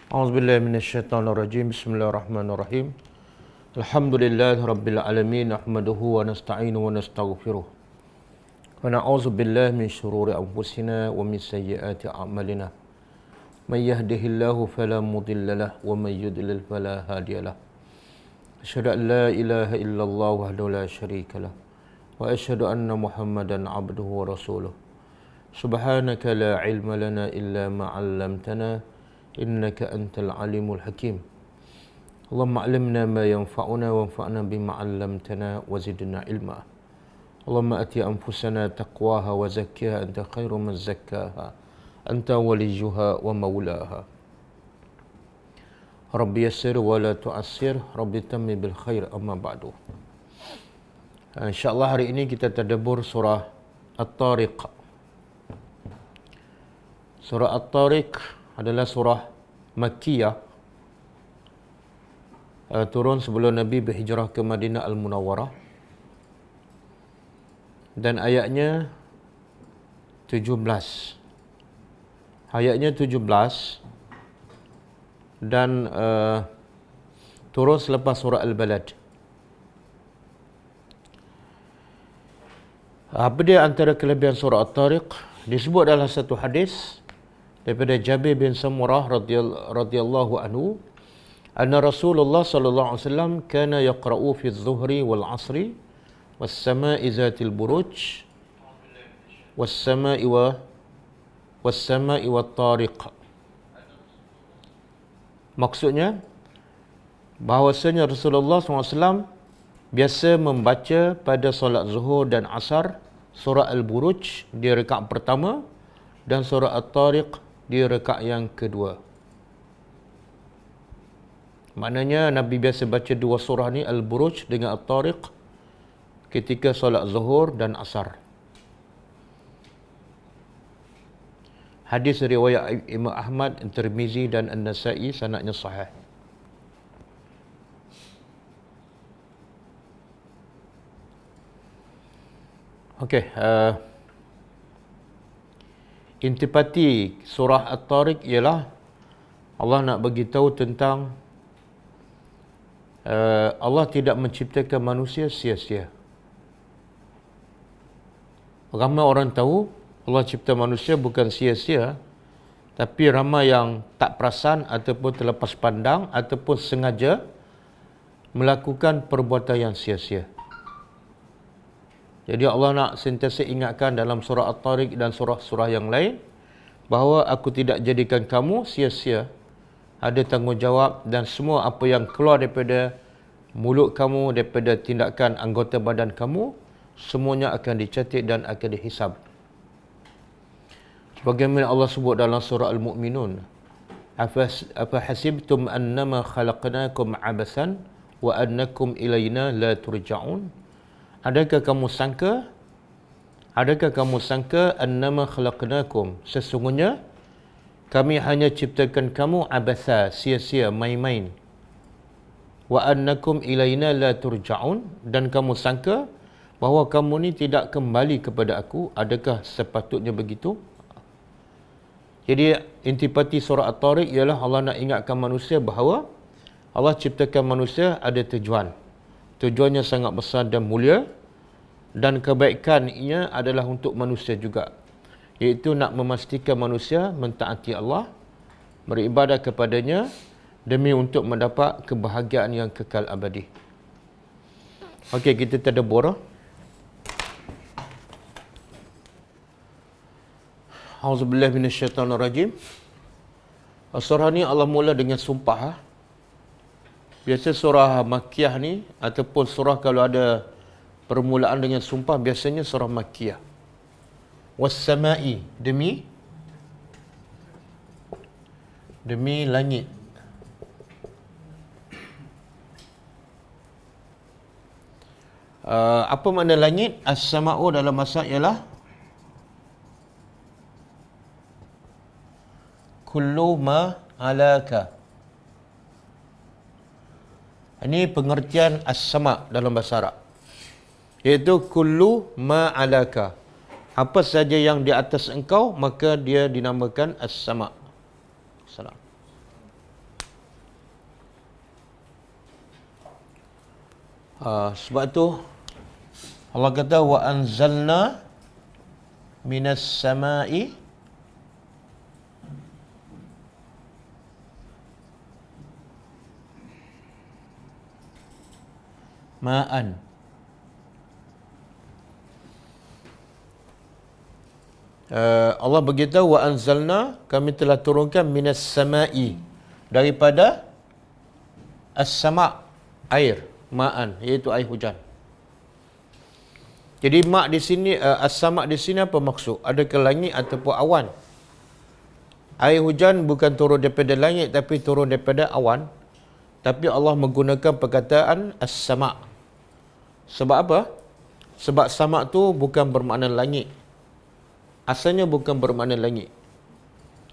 A'udzubillahi minasyaitonirrajim. Bismillahirrahmanirrahim. Alhamdulillahi rabbil alamin. Nahmaduhu wa nasta'inu wa nastaghfiruh. Wa na'udzu billahi min shururi anfusina wa min sayyiati a'malina. May yahdihillahu fala mudilla lahu wa may yudlil fala hadiya lahu. Asyhadu an la ilaha illallah wahdahu la syarika lahu wa asyhadu anna Muhammadan 'abduhu wa rasuluh. Subhanaka la ilma lana illa ma 'allamtana innaka antal alimul hakim. Allahumma 'allimna ma yanfa'una wanfa'na bima 'allamtana wa zidna ilma. Allahumma ati anfusana taqwaha wa zakkiha anta khairu man zakkaha anta waliyuha wa maulaha. Rabbi yassir wa la tu'assir, Rabbi tammi bil khair, amma ba'du. InsyaAllah hari ini kita tadabbur surah At-Tariq. Surah At-Tariq adalah surah Makkiyah, turun sebelum Nabi berhijrah ke Madinah Al-Munawwarah, dan ayatnya 17. Ayatnya 17 dan turun selepas surah Al-Balad. Apa dia antara kelebihan surah At-Tariq? Disebut dalam satu hadis daripada Jabir bin Samurah radhiyallahu anhu, anna Rasulullah sallallahu alaihi wasallam kana yaqra'u fi adh-dhuhri wal 'asri was sama'i zatil buruj was sama'i wat tariq. Maksudnya bahawasanya Rasulullah SAW biasa membaca pada solat zuhur dan asar surah Al-Buruj di rakaat pertama dan surah At-Tariq di rakaat yang kedua. Maknanya Nabi biasa baca dua surah ni, Al-Buruj dengan At-Tariq, ketika solat zuhur dan asar. Hadis riwayat Imam Ahmad, Tirmizi dan An-Nasa'i, sanadnya sahih. Okey, intipati surah At-Tariq ialah Allah nak bagi tahu tentang Allah tidak menciptakan manusia sia-sia. Ramai orang tahu Allah cipta manusia bukan sia-sia, tapi ramai yang tak perasan ataupun terlepas pandang ataupun sengaja melakukan perbuatan yang sia-sia. Jadi Allah nak sentiasa ingatkan dalam surah At-Tariq dan surah-surah yang lain bahawa aku tidak jadikan kamu sia-sia. Ada tanggungjawab dan semua apa yang keluar daripada mulut kamu, daripada tindakan anggota badan kamu, semuanya akan dicatat dan akan dihisab. Sebagaimana Allah sebut dalam surah Al-Mu'minun, afa hasibtum annama khalaqnakum abasan wa annakum ilayna la turja'un. Adakah kamu sangka annama khalaqnakum, sesungguhnya kami hanya ciptakan kamu abasa, sia-sia, main-main. Wa annakum ilayna la turja'un, dan kamu sangka bahawa kamu ni tidak kembali kepada aku. Adakah sepatutnya begitu? Jadi intipati surah At-Tariq ialah Allah nak ingatkan manusia bahawa Allah ciptakan manusia ada tujuan. Tujuannya sangat besar dan mulia, dan kebaikannya adalah untuk manusia juga, iaitu nak memastikan manusia mentaati Allah, beribadah kepadanya demi untuk mendapat kebahagiaan yang kekal abadi. Okey, kita tadabbur. Auzubillahi minasyaitonirrajim. Surah ni Allah mula dengan sumpah. Biasa surah Makkiyah ni ataupun surah kalau ada permulaan dengan sumpah, biasanya surah Makkiyah. Was-sama'i, demi langit. Apa makna langit? As-sama'u dalam bahasa ialah kullu ma alaka. Ini pengertian as-sama' dalam bahasa Arab, iaitu kullu ma alaka. Apa saja yang di atas engkau, maka dia dinamakan as-sama'. Salam. Sebab tu Allah kata wa anzalna minas samai ma'an. Allah beritahu wa anzalna, kami telah turunkan minas samai, daripada as-sama', air, ma'an, iaitu air hujan. Jadi mak di sini, as-sama' di sini apa maksud? Adakah langit ataupun awan? Air hujan bukan turun daripada langit tapi turun daripada awan. Tapi Allah menggunakan perkataan as-sama'. Sebab apa? Sebab sama' tu bukan bermakna langit. Asalnya bukan bermakna langit.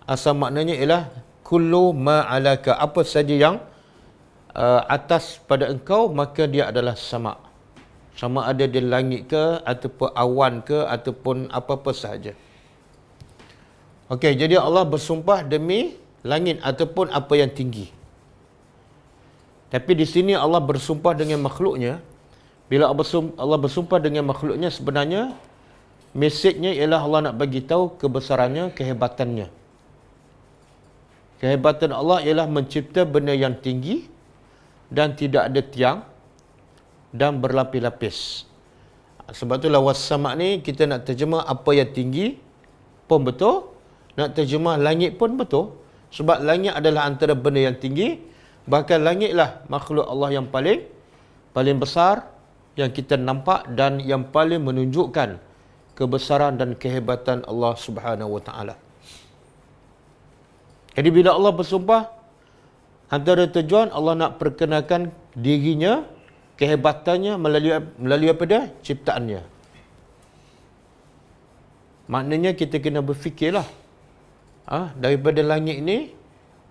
Asal maknanya ialah kullu ma'alaka, apa saja yang atas pada engkau, maka dia adalah sama'. Sama ada di langit ke, ataupun awan ke, ataupun apa-apa sahaja. Okey, jadi Allah bersumpah demi langit ataupun apa yang tinggi. Tapi di sini Allah bersumpah dengan makhluknya. Bila Allah bersumpah dengan makhluknya, sebenarnya mesejnya ialah Allah nak bagi tahu kebesarannya, kehebatannya. Kehebatan Allah ialah mencipta benda yang tinggi dan tidak ada tiang dan berlapis-lapis. Sebab itulah was-sama' ni kita nak terjemah apa yang tinggi pun betul, nak terjemah langit pun betul. Sebab langit adalah antara benda yang tinggi, bahkan langitlah makhluk Allah yang paling besar yang kita nampak dan yang paling menunjukkan kebesaran dan kehebatan Allah Subhanahu Wa Taala. Jadi bila Allah bersumpah, antara tujuan Allah nak perkenalkan dirinya, kehebatannya melalui apa dia? Ciptaannya. Maknanya kita kena berfikirlah. Daripada langit ni,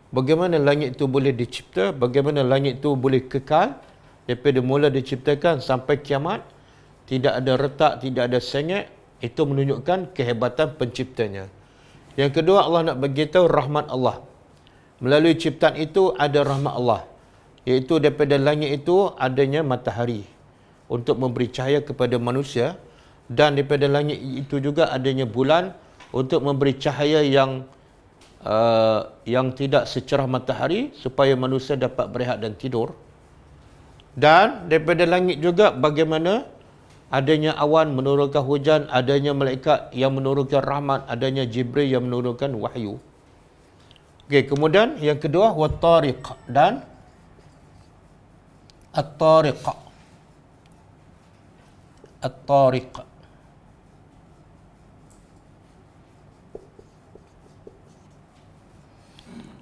bagaimana langit itu boleh dicipta, bagaimana langit itu boleh kekal, daripada mula diciptakan sampai kiamat, tidak ada retak, tidak ada sengit. Itu menunjukkan kehebatan penciptanya. Yang kedua, Allah nak beritahu rahmat Allah. Melalui ciptaan itu ada rahmat Allah, iaitu daripada langit itu adanya matahari untuk memberi cahaya kepada manusia, dan daripada langit itu juga adanya bulan untuk memberi cahaya yang tidak secerah matahari supaya manusia dapat berehat dan tidur. Dan daripada langit juga bagaimana adanya awan menurunkan hujan, adanya malaikat yang menurunkan rahmat, adanya Jibril yang menurunkan wahyu. Okey, kemudian yang kedua wat-tariq dan at-tariq. At-tariq.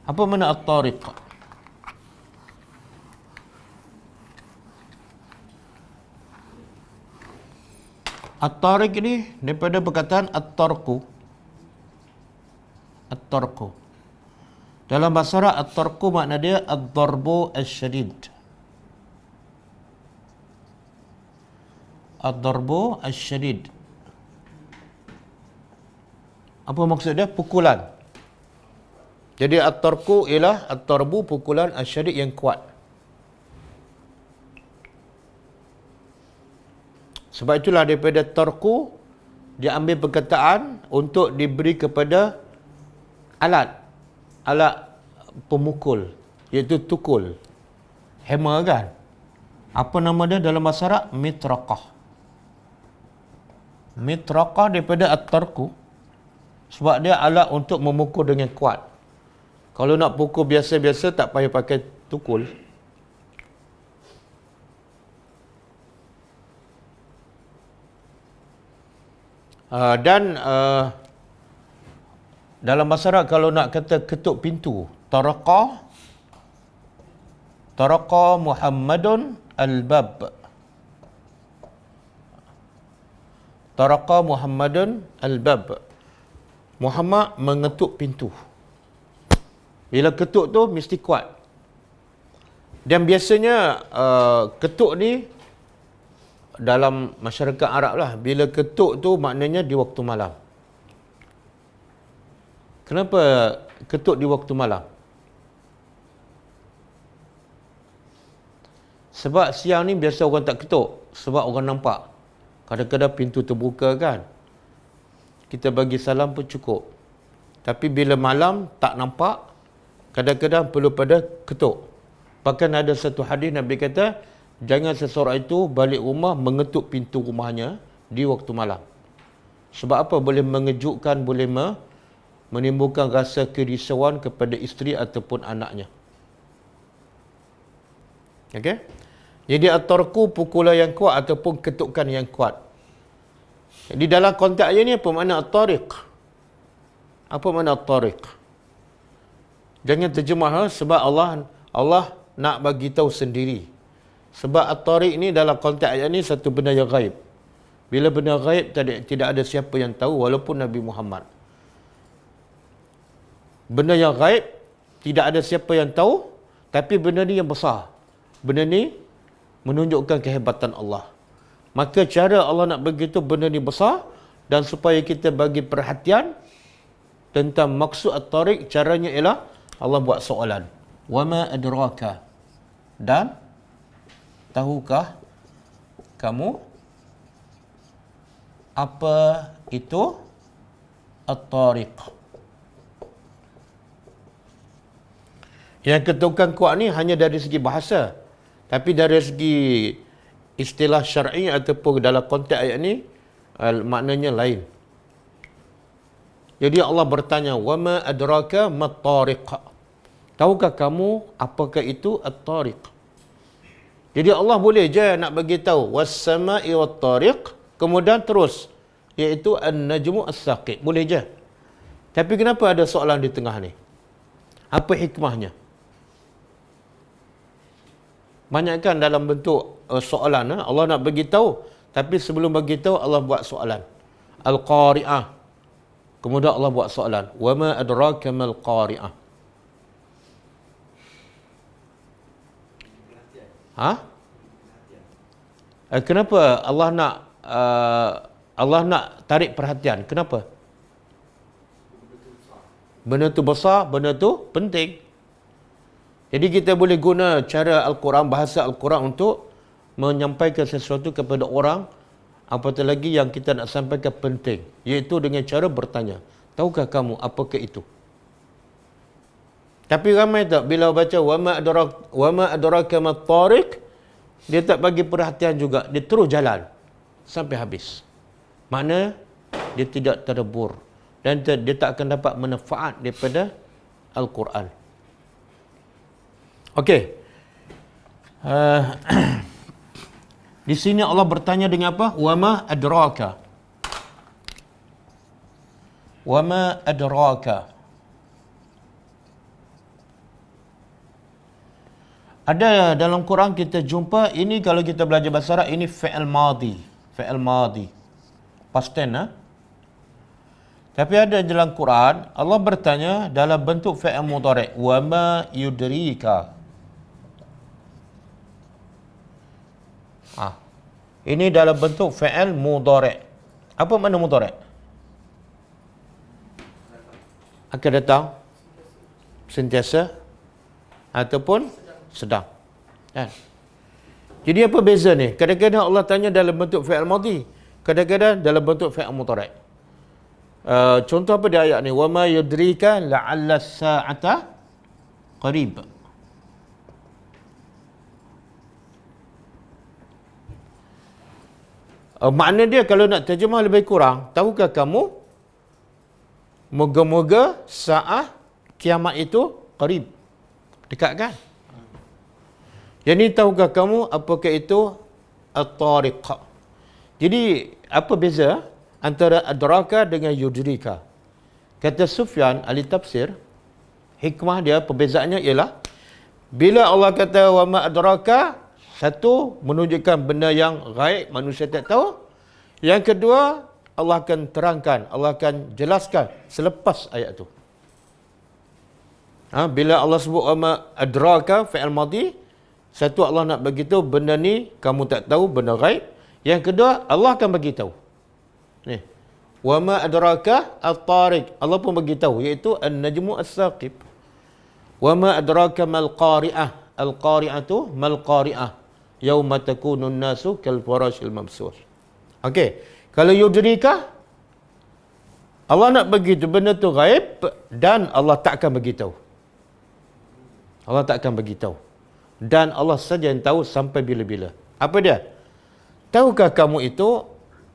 Apa makna at-tariq? At-tariq ni daripada perkataan at-tarqu. At-tarqu. Dalam bahasa Arab, at-tarqu makna dia ad-darbu asy-syadid. Ad-darbu asy-syadid. Apa maksud dia? Pukulan. Jadi at-tarqu ialah at-darbu, pukulan, asy-syadid yang kuat. Sebab itulah daripada tarku dia ambil perkataan untuk diberi kepada alat pemukul, iaitu tukul, hammer kan. Apa nama dia dalam bahasa Arab? Mitraqah. Mitraqah daripada at-tarku, sebab dia alat untuk memukul dengan kuat. Kalau nak pukul biasa-biasa tak payah pakai tukul. Dan dalam bahasa Arab kalau nak kata ketuk pintu, taraqa Muhammadun al-bab. Taraqa Muhammadun al-bab. Muhammad mengetuk pintu. Bila ketuk tu mesti kuat. Dan biasanya ketuk ni dalam masyarakat Arab lah, bila ketuk tu maknanya di waktu malam. Kenapa ketuk di waktu malam? Sebab siang ni biasa orang tak ketuk. Sebab orang nampak. Kadang-kadang pintu terbuka kan. Kita bagi salam pun cukup. Tapi bila malam tak nampak, kadang-kadang perlu pada ketuk. Bahkan ada satu hadis Nabi kata, jangan seseorang itu balik rumah mengetuk pintu rumahnya di waktu malam. Sebab apa? Boleh mengejutkan, boleh menimbulkan rasa kerisauan kepada isteri ataupun anaknya. Okey? Jadi at-tarku pukulan yang kuat ataupun ketukan yang kuat. Di dalam konteks ayat ni apa makna at-tariq? Apa makna at-tariq? Jangan terjemah sebab Allah nak bagi tahu sendiri. Sebab at-tariq ni dalam konteks ayat ni satu benda yang gaib. Bila benda gaib tidak ada siapa yang tahu walaupun Nabi Muhammad. Benda yang gaib tidak ada siapa yang tahu, tapi benda ni yang besar. Benda ni menunjukkan kehebatan Allah. Maka cara Allah nak begitu benda ni besar, dan supaya kita bagi perhatian tentang maksud at-tariq, caranya ialah Allah buat soalan. Wama adraka? Dan tahukah kamu apa itu at-tariq? Yang ketukan kuat ni hanya dari segi bahasa. Tapi dari segi istilah syar'i ataupun dalam konteks ayat ni, maknanya lain. Jadi Allah bertanya, "Wama adraka mat-tariq?" Tahukah kamu apakah itu at-tariq? Jadi Allah boleh je nak bagi tahu was-sama'i wat-tariq, kemudian terus iaitu an-najmu as-saqib. Boleh je. Tapi kenapa ada soalan di tengah ni? Apa hikmahnya? Banyak kan dalam bentuk soalan. Allah nak bagi tahu, tapi sebelum bagi tahu Allah buat soalan. Al-Qari'ah. Kemudian Allah buat soalan. Wa ma adraka mal qari'ah? Kenapa Allah nak tarik perhatian? Kenapa? Benda tu besar, benda tu penting. Jadi kita boleh guna cara Al-Quran, bahasa Al-Quran untuk menyampaikan sesuatu kepada orang, apatah lagi yang kita nak sampaikan penting, iaitu dengan cara bertanya. Tahukah kamu apakah itu? Tapi ramai tak bila baca wama adraka mat-tariq, dia tak bagi perhatian juga, dia terus jalan sampai habis. Makna dia tidak tadabbur dan dia tak akan dapat manfaat daripada Al-Quran. Okey. Di sini Allah bertanya dengan apa? Wama adraka. Wama adraka. Ada dalam Quran kita jumpa, ini kalau kita belajar bahasa Arab, ini fi'il madhi. Fi'il madhi. Past tense. Tapi ada dalam Quran, Allah bertanya dalam bentuk fi'il mudhari'. Wama yudrika. Ini dalam bentuk fi'il mudhari'. Apa makna mudhari'? Akan datang, sentiasa, ataupun sedang. Kan? Jadi apa beza ni? Kadang-kadang Allah tanya dalam bentuk fi'il madhi, kadang-kadang dalam bentuk fi'il mudhari'. Contoh apa di ayat ni? Wa ma yudrika la'alla as-sa'ata qarib. Makna dia kalau nak terjemah lebih kurang, tahukah kamu moga-moga saat kiamat itu qarib, dekat kan? Jadi tahukah kamu apakah itu at-tariq? Jadi apa beza antara adraka dengan yudrika? Kata Sufyan ahli tafsir, hikmah dia perbezaannya ialah bila Allah kata wa ma adraka, satu, menunjukkan benda yang gaib, manusia tak tahu. Yang kedua, Allah akan terangkan, Allah akan jelaskan selepas ayat itu. Bila Allah sebut ama adraka fi'il madhi, satu Allah nak beritahu benda ni kamu tak tahu, benda gaib. Yang kedua, Allah akan beritahu. Ni. Wa ma adraka at-tariq. Allah pun beritahu, iaitu an-najmu as-saqib. Wa ma adraka mal qari'ah. Al-qari'ah tu mal qari'ah. yauma takunun nasu kal farashil mabsus. Okey, kalau yudrika, Allah nak begitu benda tu gaib dan Allah tak akan beritahu. Allah tak akan beritahu. Dan Allah saja yang tahu sampai bila-bila. Apa dia? Tahukah kamu itu,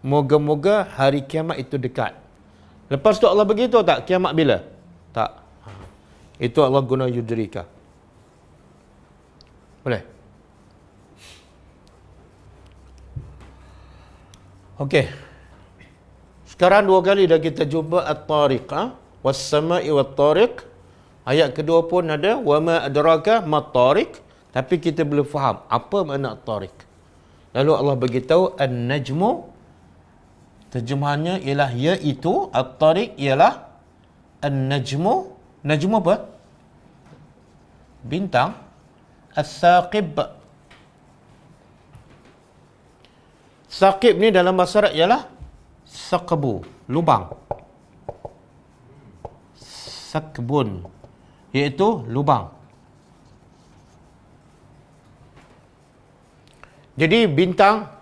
moga-moga hari kiamat itu dekat. Lepas tu Allah beritahu tak kiamat bila? Tak. Itu Allah guna yudrika. Boleh? Okey. Sekarang dua kali dah kita jumpa at-tariq, was-sama'i wat-tariq. Ayat kedua pun ada wa ma adraka mat-tariq, tapi kita belum faham apa makna at-tariq. Lalu Allah beritahu an-najmu, terjemahannya ialah iaitu, at-tariq ialah an-najmu. Najmu apa? Bintang. As-saqib. Saqib ni dalam bahasa Arab ialah saqbu, lubang. Sakbun, iaitu lubang. Jadi bintang,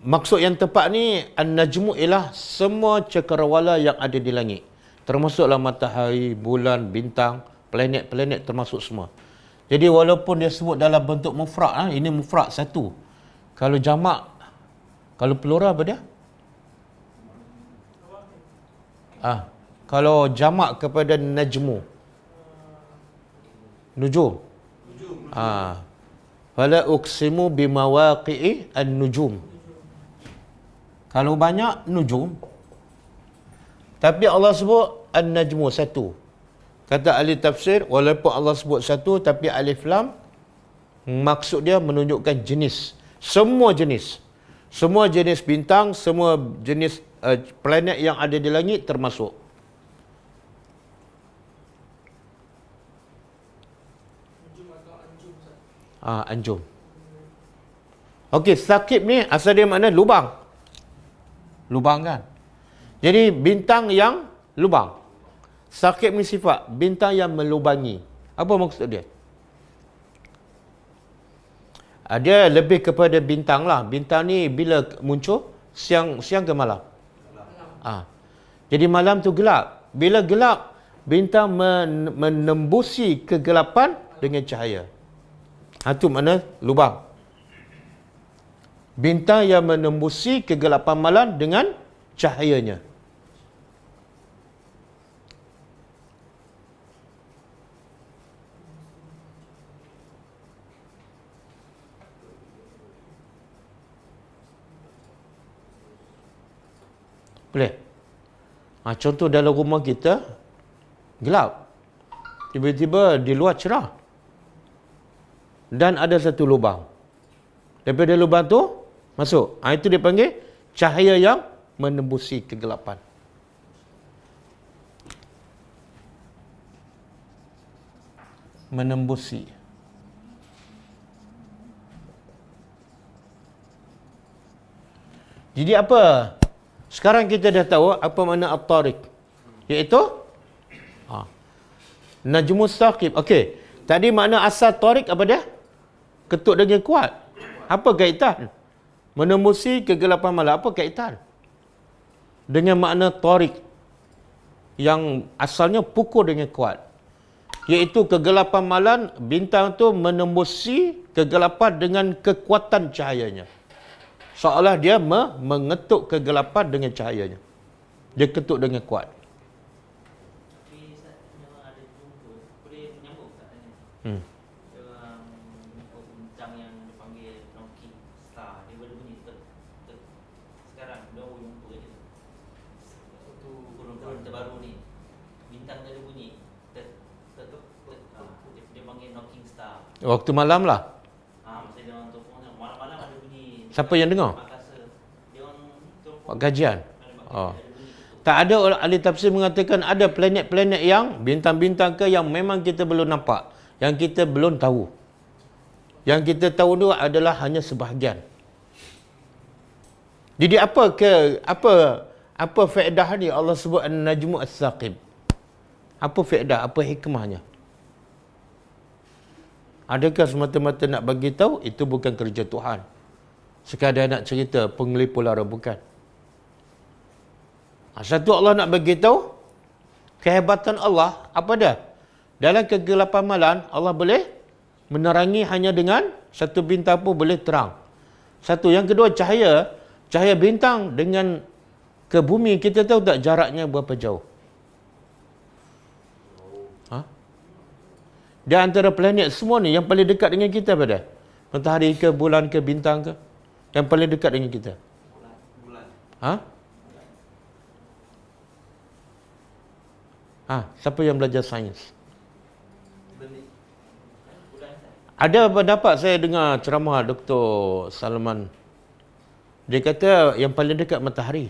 maksud yang tepat ni an-najmu ialah semua cakrawala yang ada di langit. Termasuklah matahari, bulan, bintang, planet-planet termasuk semua. Jadi walaupun dia sebut dalam bentuk mufrad, ini mufrad satu. Kalau jamak, kalau plural apa dia? Kalau jamak kepada najmu, nujum. Fala uqsimu bimawaqi'i an-nujum. Kalau banyak, nujum. Tapi Allah sebut an-najmu satu. Kata ahli tafsir, walaupun Allah sebut satu, tapi alif lam, maksud dia menunjukkan jenis. Semua jenis. Semua jenis bintang, semua jenis planet yang ada di langit termasuk. Anjum. Okey, saqib ni asal dia makna lubang. Lubang kan? Jadi bintang yang lubang. Saqib ni sifat bintang yang melubangi. Apa maksud dia? Dia lebih kepada bintang lah. Bintang ni bila muncul, siang ke malam? Jadi malam tu gelap. Bila gelap, bintang menembusi kegelapan dengan cahaya. Itu makna lubang. Bintang yang menembusi kegelapan malam dengan cahayanya. Boleh? Contoh dalam rumah kita, gelap. Tiba-tiba di luar cerah. Dan ada satu lubang. Daripada lubang tu, masuk. Itu dipanggil cahaya yang menembusi kegelapan. Menembusi. Jadi apa? Sekarang kita dah tahu apa makna at-tariq. Iaitu najmus saqib. Okey. Tadi makna asal tariq apa dia? Ketuk dengan kuat. Apa kaitan? Menembusi kegelapan malam. Apa kaitan? Dengan makna tariq yang asalnya pukul dengan kuat. Iaitu kegelapan malam, bintang tu menembusi kegelapan dengan kekuatan cahayanya. Seolah dia mengetuk kegelapan dengan cahayanya. Dia ketuk dengan kuat. Tapi memang ada jumpa. Boleh menyambung tak tanya? Bintang yang dipanggil knocking star, dia boleh bunyi tek. Sekarang dia boleh jumpa je. Kurun terbaru ni, bintang dia bunyi tek. Dia panggil knocking star. Waktu malam lah. Masa dia orang telefon, malam-malam ada bunyi. Siapa yang dengar? Dia orang telefon. Buat kajian? Tak ada orang ahli tafsir mengatakan ada planet-planet yang bintang-bintang ke yang memang kita belum nampak, yang kita belum tahu. Yang kita tahu tu adalah hanya sebahagian. Jadi apa faedah ni Allah sebut an-najmu as-saqib? Apa faedah, apa hikmahnya? Adakah semata-mata nak bagi tahu? Itu bukan kerja Tuhan. Sekadar nak cerita penglipu lara, bukan. Satu, Allah nak bagi tahu kehebatan Allah. Apa dah? Dalam kegelapan malam, Allah boleh menerangi hanya dengan satu bintang pun boleh terang. Satu. Yang kedua, cahaya bintang dengan ke bumi, kita tahu tak jaraknya berapa jauh? Di antara planet semua ni, yang paling dekat dengan kita pada? Matahari ke, bulan ke, bintang ke? Yang paling dekat dengan kita? Siapa yang belajar sains? Ada pendapat, saya dengar ceramah Dr. Salman. Dia kata yang paling dekat matahari.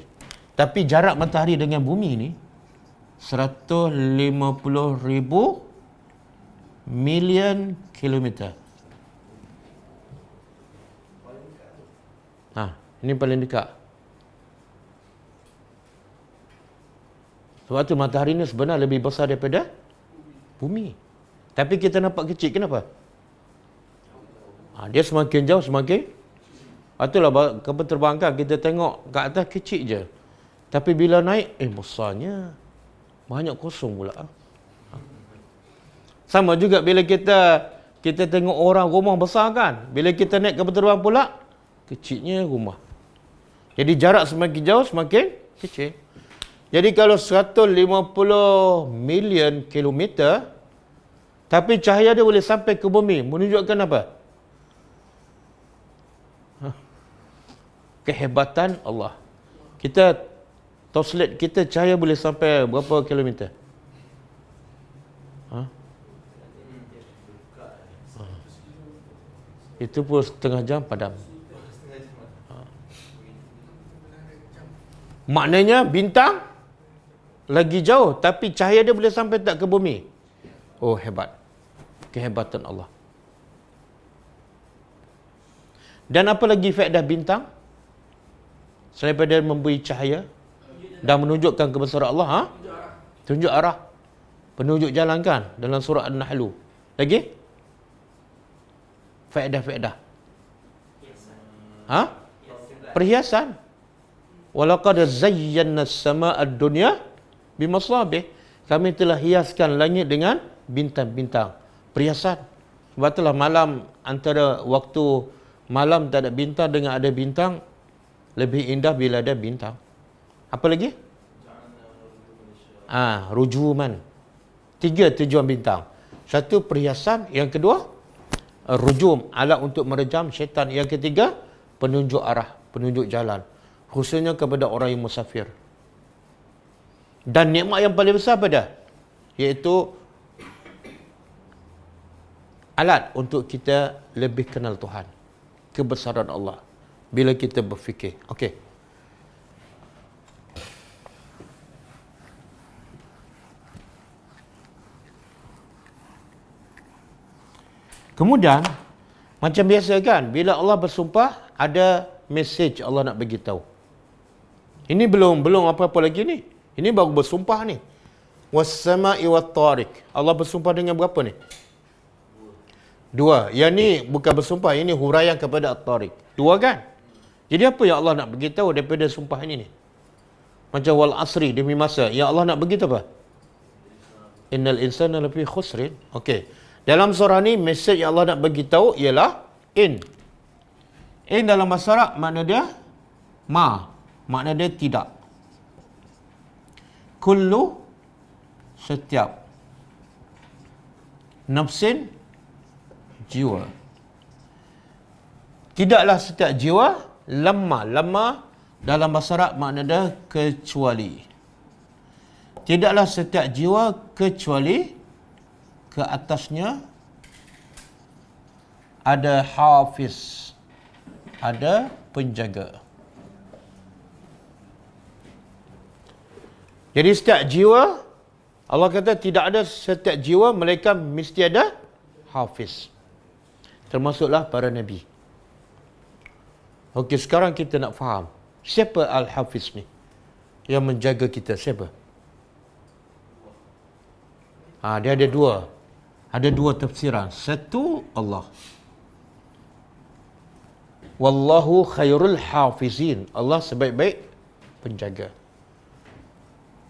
Tapi jarak matahari dengan bumi ni 150,000 million kilometer. Ini paling dekat. Sebab tu matahari ni sebenarnya lebih besar daripada bumi. Tapi kita nampak kecil. Kenapa? Dia semakin jauh semakin. Itulah kapal terbang kan, kita tengok kat atas kecil je. Tapi bila naik, besarnya. Banyak kosong pula. Sama juga bila kita tengok orang rumah besar kan. Bila kita naik kapal terbang pula, kecilnya rumah. Jadi jarak semakin jauh semakin kecil. Jadi kalau 150 million kilometer, tapi cahaya dia boleh sampai ke bumi, menunjukkan apa? Kehebatan Allah. Kita toslet kita cahaya boleh sampai berapa kilometer? Itu pun setengah jam padam. Maknanya bintang lagi jauh, tapi cahaya dia boleh sampai tak ke bumi? Oh, hebat. Kehebatan Allah. Dan apa lagi faedah bintang? Selain daripada memberi cahaya dan menunjukkan kebesaran Allah, tunjuk arah. Penunjuk jalan kan dalam surah An-Nahl. Lagi? Faedah-faedah. Perhiasan. Walaqad zayyana as-samaa'a ad-dunya bimasabih. Kami telah hiaskan langit dengan bintang-bintang. Perhiasan. Sebab itulah malam, antara waktu malam tak ada bintang dengan ada bintang, lebih indah bila ada bintang. Apa lagi? Rujuman. 3 tujuan bintang. Satu, perhiasan. Yang kedua, rujum, alat untuk merejam syaitan. Yang ketiga, penunjuk arah, penunjuk jalan. Khususnya kepada orang yang musafir. Dan nikmat yang paling besar pada, iaitu alat untuk kita lebih kenal Tuhan. Kebesaran Allah. Bila kita berfikir. Okey. Kemudian, macam biasa kan, bila Allah bersumpah, ada mesej Allah nak bagi tahu. Ini belum apa-apa lagi ni. Ini baru bersumpah ni. Was-sama'i wat-tariq. Allah bersumpah dengan berapa ni? 2. Yang ni bukan bersumpah, ini huraian kepada at-tariq. 2 kan? Jadi apa yang Allah nak beritahu daripada sumpah ini ni? Macam wal asri, demi masa. Yang Allah nak beritahu apa? Innal insana lafi khusrin. Okey. Dalam surah ni, mesej yang Allah nak beritahu ialah in. In dalam bahasa Arab makna dia makna dia tidak. Kullu, setiap. Nafsin, jiwa. Tidaklah setiap jiwa. Lamma dalam bahasa Arab makna dia kecuali. Tidaklah setiap jiwa kecuali ke atasnya ada hafiz, ada penjaga. Jadi setiap jiwa, Allah kata tidak ada setiap jiwa melainkan mesti ada hafiz. Termasuklah para nabi. Okey, sekarang kita nak faham. Siapa Al-Hafiz ni? Yang menjaga kita, siapa? Dia ada 2. Ada dua tafsiran. Satu, Allah. Wallahu khairul hafizin. Allah sebaik-baik penjaga.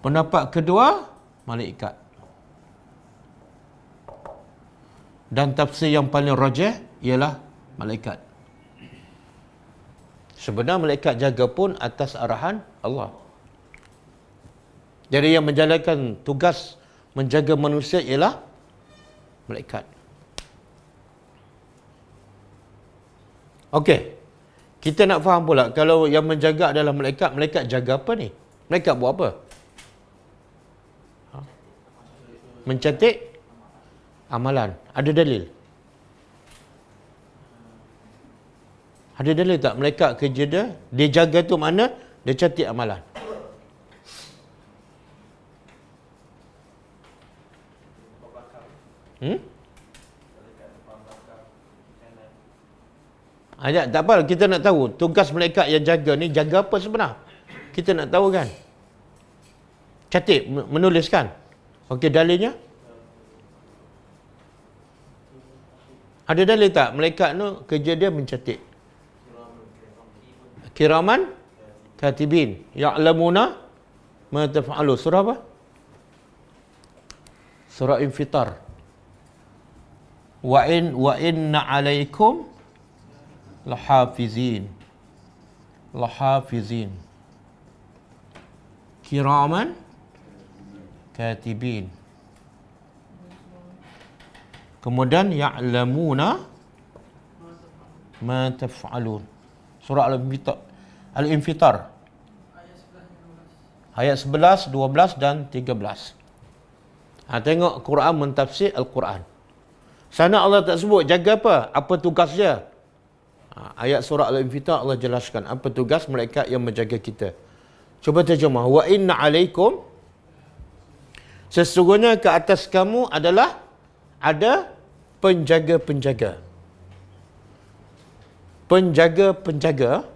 Pendapat kedua, malaikat. Dan tafsir yang paling rajih ialah malaikat. Sebenarnya malaikat jaga pun atas arahan Allah. Jadi yang menjalankan tugas menjaga manusia ialah malaikat. Okey. Kita nak faham pula, kalau yang menjaga adalah malaikat, malaikat jaga apa ni? Malaikat buat apa? Mencatat amalan. Ada dalil? Ada dalil tak malaikat kerja dia jaga tu mana? Dia catat amalan. Tak apa, kita nak tahu tugas malaikat yang jaga ni jaga apa sebenarnya. Kita nak tahu kan. Catat, menuliskan. Okey, dalilnya? Ada dalil tak malaikat tu kerja dia mencatat? Kiraman katibin ya'lamuna ma taf'alu. Surah apa? Surah Infitar. Wa inna 'alaikum lahafizin. Lahafizin. Kiraman katibin. Kemudian ya'lamuna ma taf'alun. Surah Al-Infitar. Ayat 11, 12 dan 13. Tengok Quran mentafsir Al-Quran. Sana Allah tak sebut jaga apa? Apa tugas dia? Ayat surah Al-Infitar Allah jelaskan apa tugas malaikat yang menjaga kita. Cuba terjemah. Wa inna alaikum, sesungguhnya ke atas kamu adalah ada penjaga-penjaga. Penjaga-penjaga.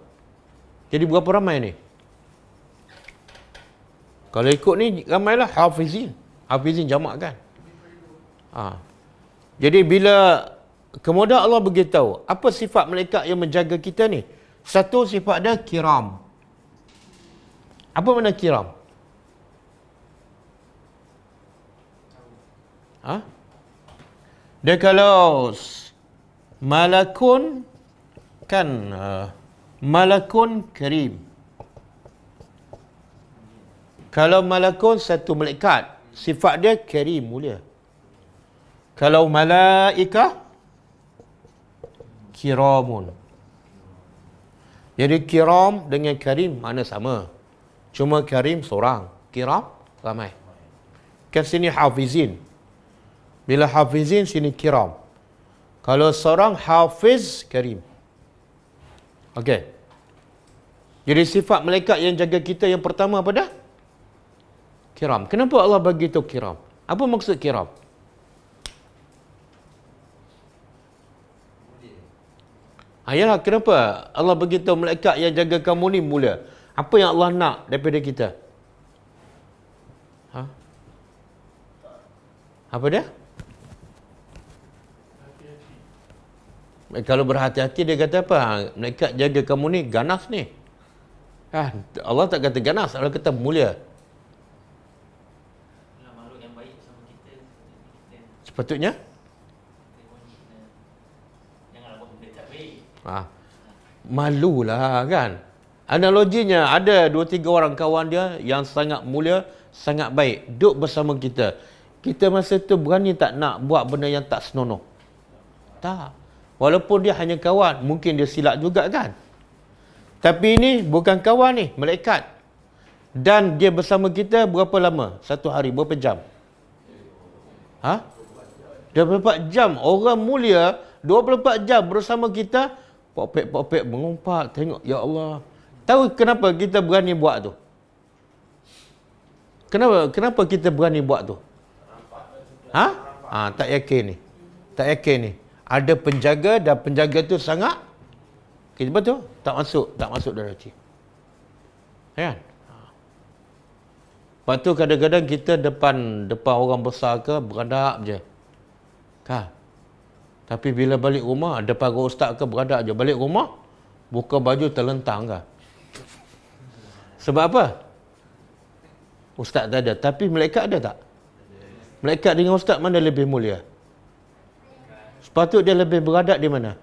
Jadi berapa ramai ni? Kalau ikut ni ramailah hafizin. Hafizin jamak kan? Jadi bila kemudian Allah beritahu apa sifat malaikat yang menjaga kita ni? Satu, sifat dia kiram. Apa makna kiram? Dia kalau malakun kan malakun karim. Kalau malakun satu malaikat, sifat dia karim, mulia. Kalau malaikah kiramun. Jadi kiram dengan karim makna sama. Cuma karim seorang, kiram ramai. Kan sini hafizin. Bila hafizin sini kiram. Kalau seorang hafiz karim. Okey. Jadi sifat malaikat yang jaga kita yang pertama apa dah? Kiram. Kenapa Allah bagi tahu kiram? Apa maksud kiram? Ayalah, kenapa Allah bagi tahu malaikat yang jaga kamu ni mulia? Apa yang Allah nak daripada kita? Apa dia? Kalau berhati-hati dia kata apa? Malaikat jaga kamu ni ganas ni. Allah tak kata ganas, Allah kata mulia. Makhluk yang baik sama kita. Sepatutnya? Janganlah buat benda tak baik. Malulah kan. Analoginya ada 2-3 orang kawan dia yang sangat mulia, sangat baik, duduk bersama kita. Kita masa tu berani tak nak buat benda yang tak senonoh? Tak. Walaupun dia hanya kawan, mungkin dia silap juga kan. Tapi ini bukan kawan ni, malaikat. Dan dia bersama kita berapa lama? Satu hari, berapa jam? 24 jam. Orang mulia 24 jam bersama kita, popek-popek mengumpat, tengok, ya Allah. Tahu kenapa kita berani buat tu? Kenapa kita berani buat tu? Tak yakin ni. Tak yakin ni. Ada penjaga dan penjaga tu sangat betul? Tak masuk dalam hati. Kan? Lepas tu kadang-kadang kita depan orang besar ke beradab je. Kan? Tapi bila balik rumah, depan ustaz ke beradak je. Balik rumah, buka baju terlentang kan? Sebab apa? Ustaz tak ada. Tapi malaikat ada tak? Malaikat dengan ustaz mana lebih mulia? Sepatut dia lebih beradak di mana?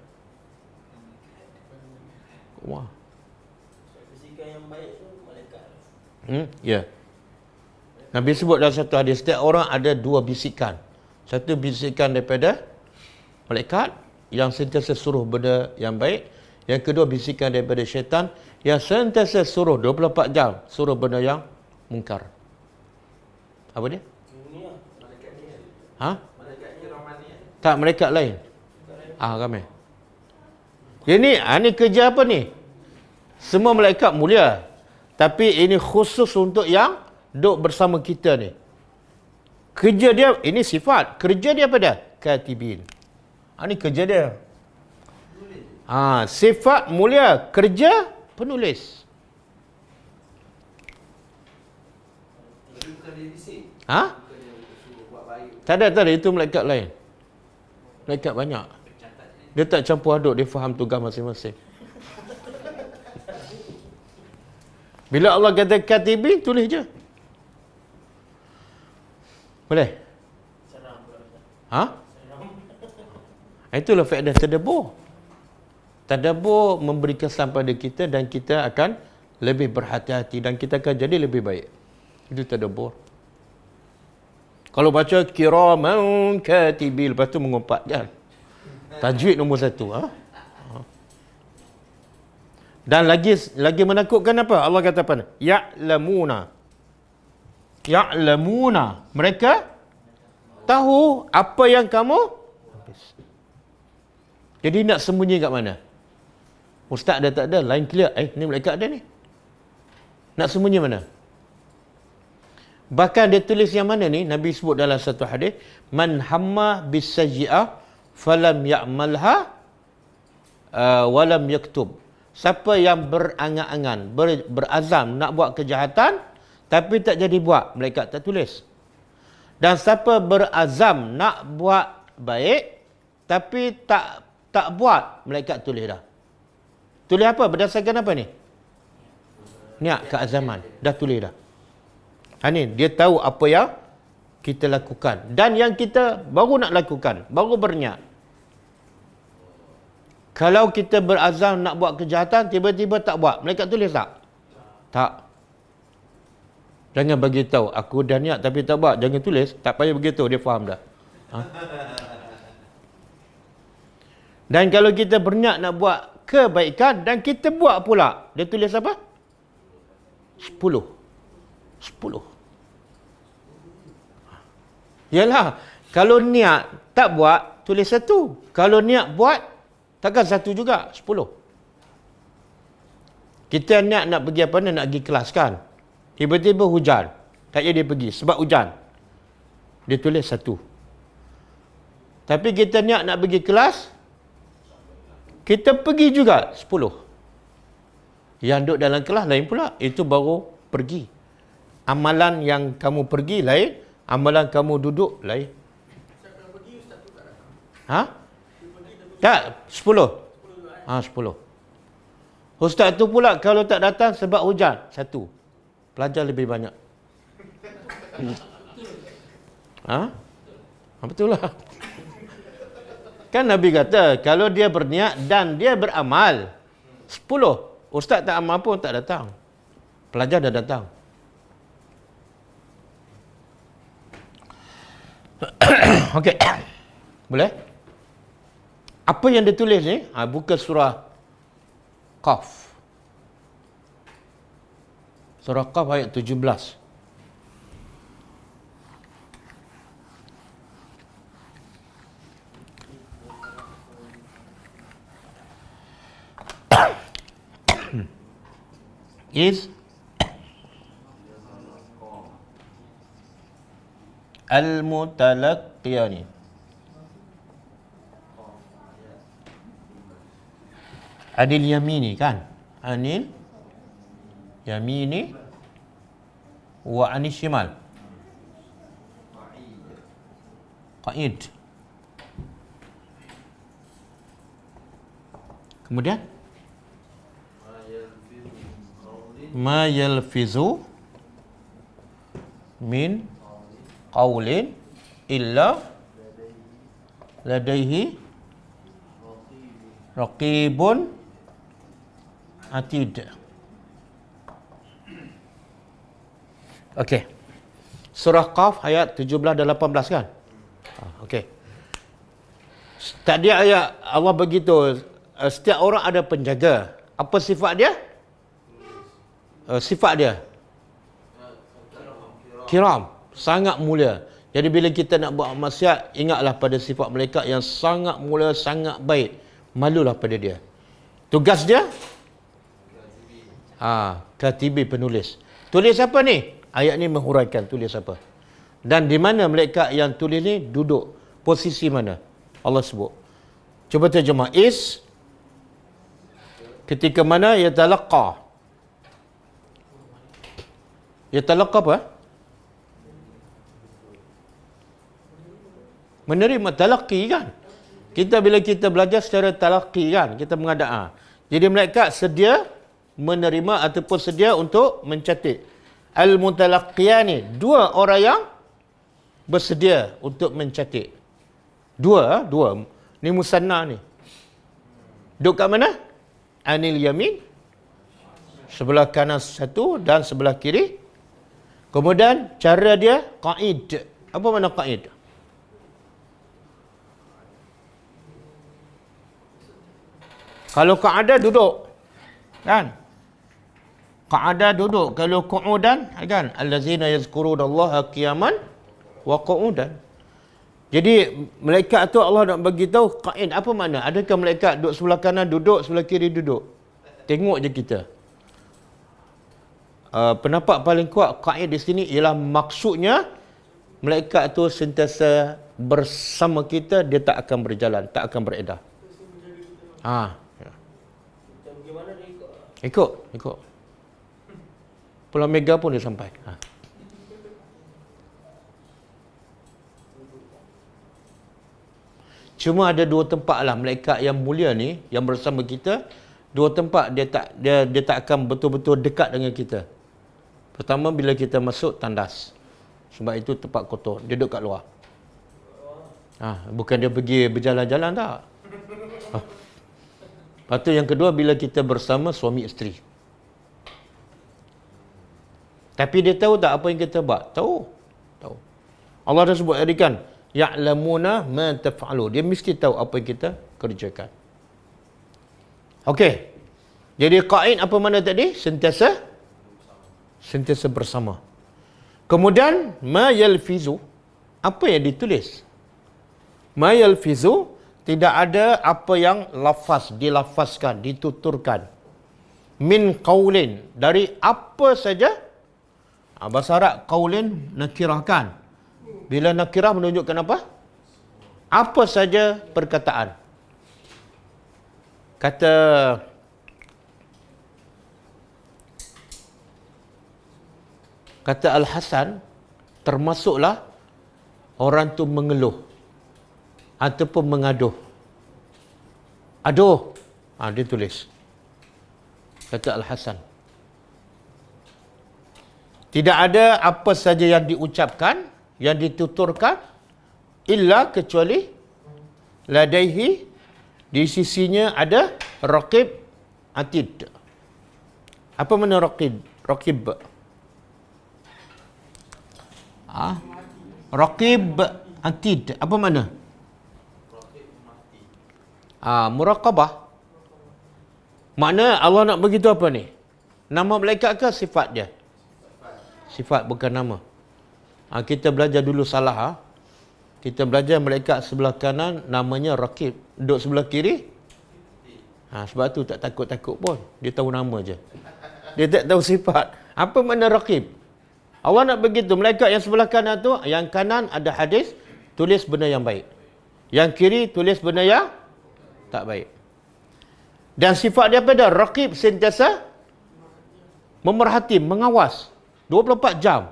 Wah. Bisikan yang baik tu malaikat. Ya. Nabi sebut dalam satu hadis, setiap orang ada dua bisikan. Satu bisikan daripada malaikat yang sentiasa suruh benda yang baik. Yang kedua bisikan daripada syaitan yang sentiasa suruh 24 jam suruh benda yang mungkar. Apa dia? Ini lah, malaikat ni kan. Ha? Malaikat ni Rahman ni kan. Tak, malaikat lain. Ramai. Ini kerja apa ni? Semua malaikat mulia. Tapi ini khusus untuk yang duduk bersama kita ni. Kerja dia, ini sifat. Kerja dia apa dia? Katibin. Ini kerja dia. Sifat mulia. Kerja penulis. Bukan dia bisik. Ha? Bukan dia suruh buat baik. Tak ada. Itu malaikat lain. Malaikat banyak. Dia tak campur aduk. Dia faham tugas masing-masing. Bila Allah kata katibin, tulis je. Boleh? Seram pula Ustaz. Ha? Itulah faedah tadabbur. Tadabbur memberi kesan pada kita dan kita akan lebih berhati-hati dan kita akan jadi lebih baik. Itu tadabbur. Kalau baca kiraman katibin, lepas tu mengumpat kan. Tajwid nombor 1. Dan lagi menakutkan apa? Allah kata apa? Ya'lamuna. Mereka tahu apa yang kamu habis. Jadi nak sembunyi kat mana? Ustaz dah tak ada, lain clear. Ni malaikat ada ni. Nak sembunyi mana? Bahkan dia tulis yang mana ni? Nabi sebut dalam satu hadis, man hamma bis sayyi'ah falam ya'malha walam yaktub. Siapa yang berangan-angan, berazam nak buat kejahatan tapi tak jadi buat, malaikat tak tulis. Dan siapa berazam nak buat baik tapi tak buat, malaikat tulis dah. Tulis apa? Berdasarkan apa ni? Niat keazaman. Dah tulis dah. Ini dia tahu apa yang kita lakukan dan yang kita baru nak lakukan, baru berniat. Kalau kita berazam nak buat kejahatan, tiba-tiba tak buat, malaikat tulis tak? Tak. Jangan bagi tahu aku dah niat tapi tak buat, jangan tulis, tak payah beritahu, dia faham dah. Dan kalau kita berniat nak buat kebaikan dan kita buat pula, dia tulis apa? 10. Yalah, kalau niat tak buat, tulis 1. Kalau niat buat, takkan 1 juga, 10. Kita niat nak pergi apa, nak pergi kelas kan. Tiba-tiba hujan. Tak payah dia pergi sebab hujan. Dia tulis 1. Tapi kita niat nak pergi kelas, kita pergi juga 10. Yang duduk dalam kelas lain pula. Itu baru pergi. Amalan yang kamu pergi lain, amalan kamu duduk lain. Ha? Tak, 10. 10. Ustaz tu pula kalau tak datang sebab hujan, 1. Pelajar lebih banyak. Betul lah. Kan Nabi kata, kalau dia berniat dan dia beramal, 10. Ustaz tak amal pun tak datang. Pelajar dah datang. Okey. Boleh? Apa yang dia tulis ni? Buka surah Qaf. Surah Qaf ayat 17. Is al-mutalaqqiyani. Adil yamini kan? Anil yamini wa anil shimal. Qaid. Kemudian ma yalfizu min qaulin illa ladaihi raqibun atid. Okey. Surah Qaf ayat 17 dan 18 kan? Okey. Tadi ayat Allah begitu, setiap orang ada penjaga. Apa sifat dia? Sifat dia kiram, sangat mulia. Jadi bila kita nak buat maksiat, ingatlah pada sifat mereka yang sangat mulia, sangat baik. Malulah pada dia. Tugas dia katibi, penulis. Tulis apa ni? Ayat ni menghuraikan tulis apa. Dan di mana mereka yang tulis ni duduk, posisi mana? Allah sebut. Cuba terjemah. Is ketika mana yatalaqqa. Yatalaqqa apa? Menerima, talaqi kan. Kita bila kita belajar secara talaqi kan, kita mengadap. Jadi mereka sedia menerima ataupun sedia untuk mencatat. Al-mutalaqiyani, dua orang yang bersedia untuk mencatat. Dua. Ni musanna ni. Duduk kat mana? Anil yamin. Sebelah kanan satu dan sebelah kiri. Kemudian cara dia qaid. Apa makna qaid? Kalau qa'ada duduk. Kan? Qa'ada duduk. Kalau qu'udan kan? Allazina yazkurunallaha qiyaman wa qu'udan. Jadi malaikat tu Allah nak bagi tahu qaid apa makna? Adakah malaikat duduk sebelah kanan duduk, sebelah kiri duduk? Tengok je kita. Pendapat paling kuat qaid di sini ialah maksudnya malaikat tu sentiasa bersama kita, dia tak akan berjalan, tak akan beredar. Ikut. Pulau Mega pun dia sampai. Cuma ada dua tempat lah malaikat yang mulia ni yang bersama kita. Dua tempat dia tak akan betul-betul dekat dengan kita. Pertama bila kita masuk tandas. Sebab itu tempat kotor. Dia duduk kat luar. Bukan dia pergi berjalan-jalan tak. Lepas tu yang kedua bila kita bersama suami isteri. Tapi dia tahu tak apa yang kita buat? Tahu. Allah dah sebut tadi kan, ya'lamuna ma taf'alu. Dia mesti tahu apa yang kita kerjakan. Okey. Jadi qaid apa mana tadi? Sentiasa bersama. Kemudian ma yalfizu, apa yang ditulis? Ma yalfizu, tidak ada apa yang dilafazkan, dituturkan. Min qaulin, dari apa saja. Bahasa Arab qaulin nakirahkan. Bila nakirah menunjukkan apa? Apa saja perkataan. Kata Al-Hasan, termasuklah orang tu mengeluh ataupun mengaduh. Aduh. Dia tulis. Kata Al-Hasan. Tidak ada apa saja yang diucapkan, yang dituturkan, illa kecuali ladaihi, di sisinya ada raqib atid. Apa makna raqib? Raqib atid. Apa makna? Muraqabah. Makna Allah nak begitu apa ni? Nama malaikat ke sifat dia? Sifat bukan nama. Kita belajar dulu salah. Kita belajar malaikat sebelah kanan namanya raqib. Duduk sebelah kiri. Sebab tu tak takut-takut pun. Dia tahu nama je. Dia tak tahu sifat. Apa makna raqib? Allah nak begitu. Malaikat yang sebelah kanan tu, yang kanan ada hadis, tulis benda yang baik. Yang kiri tulis benda yang tak baik. Dan sifat dia apa dah? Raqib, sentiasa memerhati, mengawas 24 jam.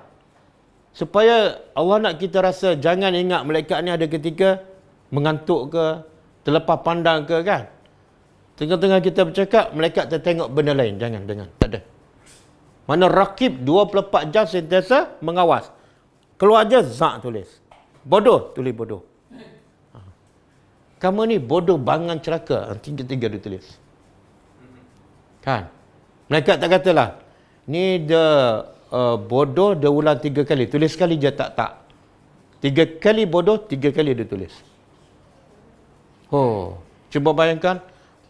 Supaya Allah nak kita rasa, jangan ingat malaikat ni ada ketika mengantuk ke, terlepas pandang ke kan. Tengah-tengah kita bercakap, malaikat tertengok benda lain. Jangan. Tak ada. Mana rakib 24 jam sentiasa mengawas. Keluar je, zak tulis. Bodoh, tulis bodoh. Kamu ni bodoh, bangang, celaka. Tiga-tiga dia tulis. Kan? Malaikat tak katalah, ni dia bodoh, dia ulang 3 kali. Tulis sekali je, tak. 3 kali bodoh, 3 kali dia tulis. Oh, cuba bayangkan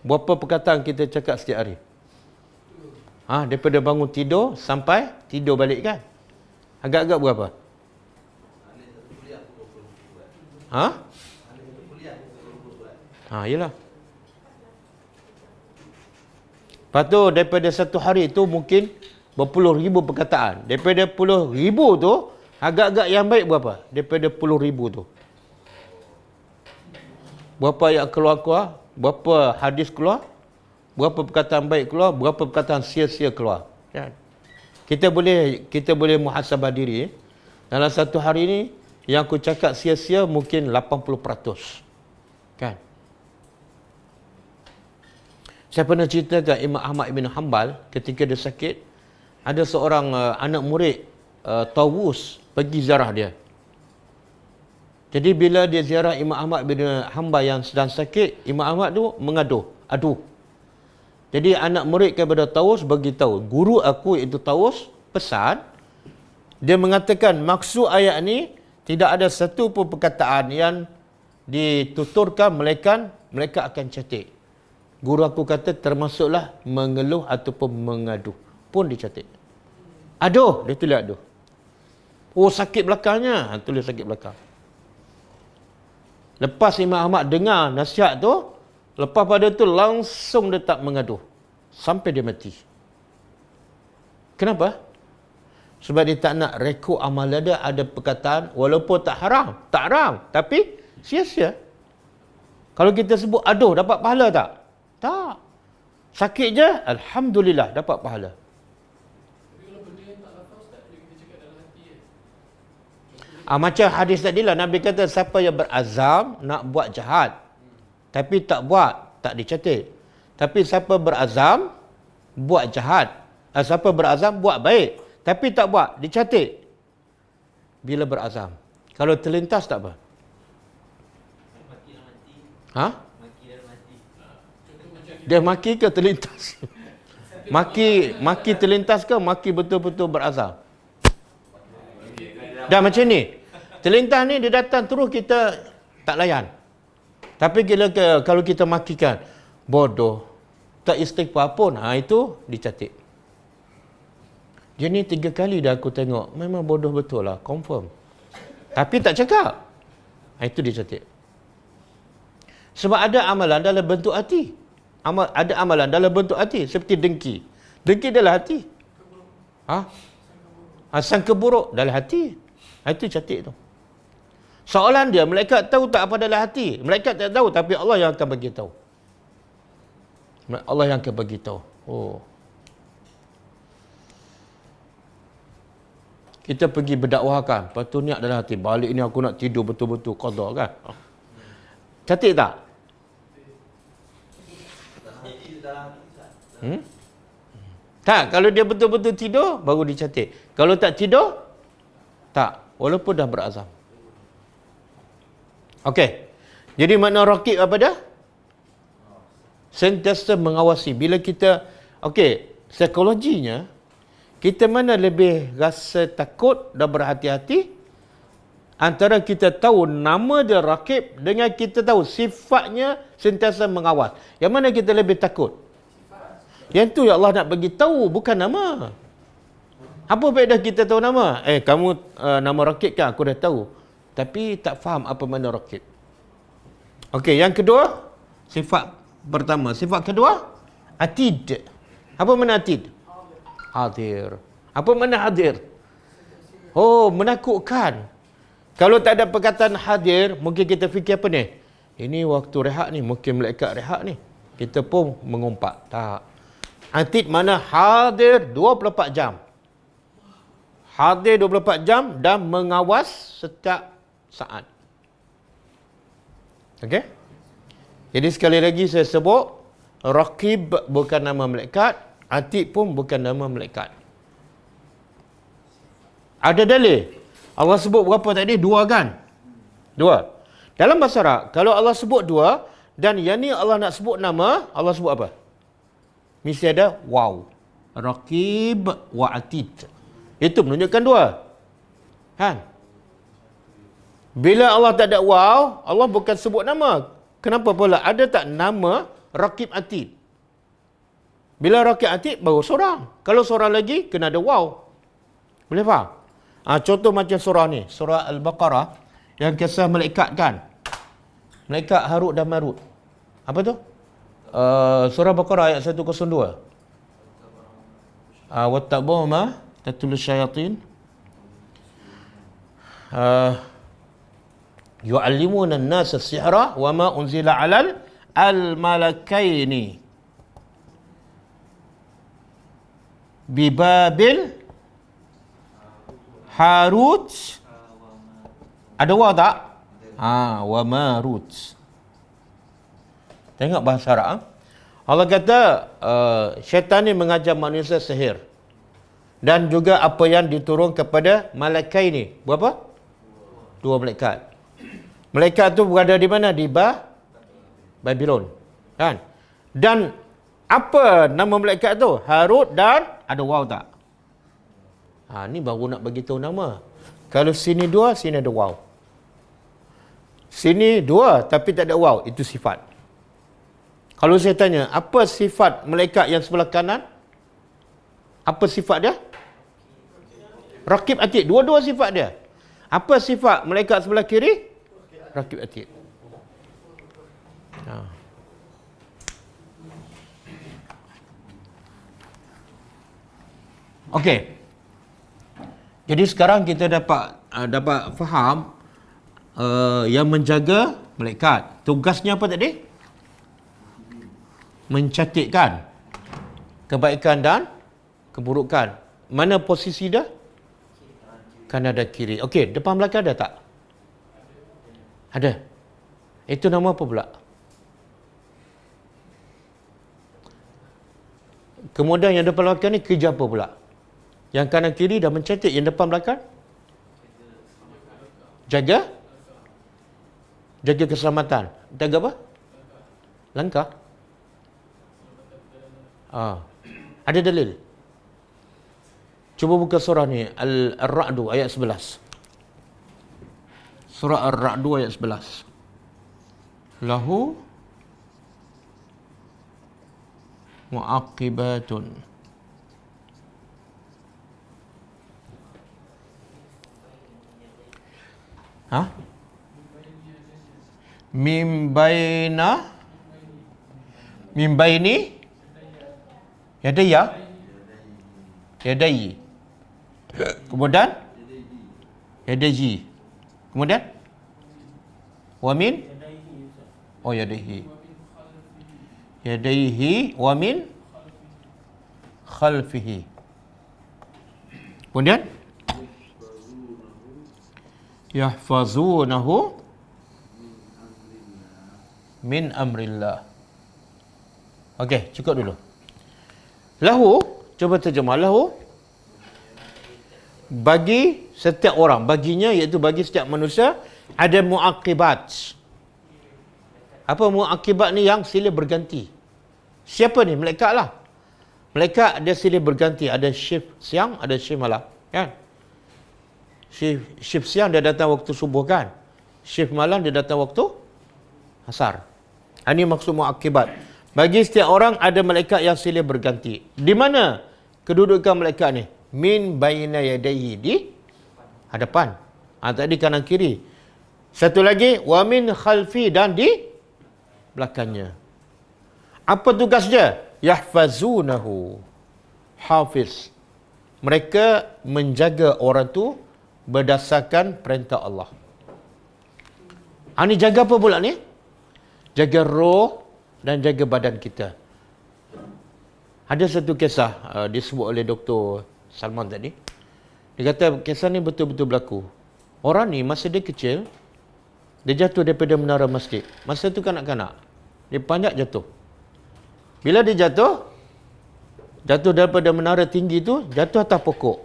berapa perkataan kita cakap setiap hari. Daripada bangun tidur sampai tidur balik kan? Agak-agak berapa? Yelah. Lepas tu daripada satu hari tu mungkin berpuluh ribu perkataan. Daripada puluh ribu tu, agak-agak yang baik berapa? Daripada puluh ribu tu. Berapa ayat keluar, berapa hadis keluar, berapa perkataan baik keluar, berapa perkataan sia-sia keluar. Kan? Kita boleh muhasabah diri. Dalam satu hari ni, yang aku cakap sia-sia mungkin 80%. Kan? Saya pernah ceritakan Imam Ahmad bin Hanbal ketika dia sakit, ada seorang anak murid Tawus pergi ziarah dia. Jadi bila dia ziarah Imam Ahmad bin Hanbal yang sedang sakit, Imam Ahmad tu aduh. Jadi anak murid kepada Tawus beritahu, guru aku iaitu Tawus pesan, dia mengatakan maksud ayat ni tidak ada satu pun perkataan yang dituturkan melainkan mereka akan catat. Guru aku kata termasuklah mengeluh ataupun mengadu pun dicatat. Aduh, dia tulis aduh. Oh, sakit belakangnya, tulis sakit belakang. Lepas Imam Ahmad dengar nasihat tu, lepas pada tu langsung dia tak mengaduh sampai dia mati. Kenapa? Sebab dia tak nak rekod amalan dia ada perkataan walaupun tak haram, tapi sia-sia. Kalau kita sebut aduh dapat pahala tak? Tak. Sakit je, alhamdulillah dapat pahala. Macam hadis tadi lah, Nabi kata siapa yang berazam nak buat jahat tapi tak buat, tak dicatat. Tapi siapa berazam buat jahat, siapa berazam buat baik tapi tak buat, dicatat. Bila berazam. Kalau terlintas tak apa. Dia maki ke terlintas? Maki terlintas ke maki betul-betul berazam? Dah macam ni. Terlintas ni dia datang terus kita tak layan. Tapi kalau kita makikan bodoh, tak istighfar pun, itu dicatat. Dia ni 3 kali dah aku tengok, memang bodoh betul lah, confirm. Tapi tak cakap. Itu dicatat. Sebab ada amalan dalam bentuk hati. Ada amalan dalam bentuk hati seperti dengki. Dengki dalam hati. Sangka buruk dalam hati. Itu catat tu. Soalan dia, malaikat tahu tak apa dalam hati? Malaikat tak tahu, tapi Allah yang akan bagi tahu. Allah yang akan bagi tahu. Oh. Kita pergi berdakwahkan, lepas tu niat dalam hati, balik ni aku nak tidur betul-betul qada kan. Catat tak? Tak, kalau dia betul-betul tidur baru dicatat. Kalau tak tidur, tak, walaupun dah berazam. Okey. Jadi makna raqib apa dah? Sentiasa mengawasi. Bila kita psikologinya kita mana lebih rasa takut dan berhati-hati antara kita tahu nama dia raqib dengan kita tahu sifatnya sentiasa mengawas. Yang mana kita lebih takut? Yang tu ya Allah nak bagi tahu, bukan nama. Apa faedah kita tahu nama? Kamu nama raqib kan? Aku dah tahu. Tapi tak faham apa makna raqib. Okey, yang kedua, sifat pertama. Sifat kedua, atid. Apa makna atid? Hadir. Apa makna hadir? Oh, menakutkan. Kalau tak ada perkataan hadir, mungkin kita fikir apa ni? Ini waktu rehat ni, mungkin malaikat rehat ni. Kita pun mengumpat. Tak. Atid mana hadir 24 jam. Hadir 24 jam dan mengawas setiap saat. Okey? Jadi sekali lagi saya sebut, Raqib bukan nama malaikat, Atid pun bukan nama malaikat. Ada dalil. Allah sebut berapa tadi? 2 kan? 2. Dalam bahasa Arab, kalau Allah sebut 2 dan yang ni Allah nak sebut nama, Allah sebut apa? Mesti ada waw. Raqib wa Atid. Itu menunjukkan 2. Kan? Bila Allah tak ada waw, Allah bukan sebut nama. Kenapa pula? Ada tak nama Raqib Atid? Bila Raqib Atid baru seorang. Kalau seorang lagi kena ada waw. Boleh faham? Contoh macam surah ni, surah Al-Baqarah yang kisah malaikat kan. Malaikat Harut dan Marut. Apa tu? Surah Baqarah ayat 102. Wattabu ma tatul syayatin yu'allimuna an-nasa as-sihra wa ma unzila 'alal al-malakaini bi Babil Harut. Ada waw tak? Wa Marut. Tengok bahasa Arab. Allah kata syaitan ni mengajar manusia sihir. Dan juga apa yang diturun kepada malaikat ini. Berapa? 2 malaikat. Malaikat tu berada di mana? Di Babylon. Kan? Dan apa nama malaikat tu? Harut dan ada waw tak? Ni baru nak bagi tahu nama. Kalau sini 2, sini ada waw. Sini 2 tapi tak ada waw, itu sifat. Kalau saya tanya, apa sifat malaikat yang sebelah kanan? Apa sifat dia? Raqib Atid. Dua-dua sifat dia. Apa sifat malaikat sebelah kiri? Raqib Atid. Okey. Jadi sekarang kita dapat faham yang menjaga malaikat. Tugasnya apa tadi? Mencatatkan kebaikan dan keburukan. Mana posisi dia? Kanan dan kiri. Okey, depan belakang ada tak? Ada. Itu nama apa pula? Kemudian yang depan belakang ni kerja apa pula? Yang kanan kiri dah mencatat, yang depan belakang? Jaga keselamatan. Jaga apa? Langkah. Ada dalil. Cuba buka surah ni, Al-Ra'd ayat 11. Surah Ar-Ra'd ayat 11. Lahu mu'aqibatun. Min baini yadayhi. Kemudian yadayhi. Kemudian wa min yadayhi wa min khalfihi. Kemudian yahfazunahu min amrillah. Okey, cukup dulu. Lahu, cuba terjemah. Lahu bagi setiap orang, baginya iaitu bagi setiap manusia ada muaqibat. Apa muaqibat ni? Yang silih berganti. Siapa ni? Malaikat lah. Malaikat dia silih berganti, ada shift siang, ada shift malam, kan? Shift siang dia datang waktu subuh, kan? Shift malam dia datang waktu asar. Ini maksud muaqibat. Bagi setiap orang ada malaikat yang silih berganti. Di mana kedudukan malaikat ni? Min baina yadayhi, di hadapan. Tadi kanan kiri. Satu lagi, wa min khalfi, dan di belakangnya. Apa tugas dia? Yahfazunahu. Hafiz. Mereka menjaga orang tu berdasarkan perintah Allah. Ini jaga apa pula ni? Jaga roh dan jaga badan kita. Ada satu kisah disebut oleh Dr. Salman tadi. Dia kata kisah ni betul-betul berlaku. Orang ni masa dia kecil, dia jatuh daripada menara masjid. Masa tu kanak-kanak. Dia panjat jatuh. Bila dia jatuh daripada menara tinggi tu, jatuh atas pokok.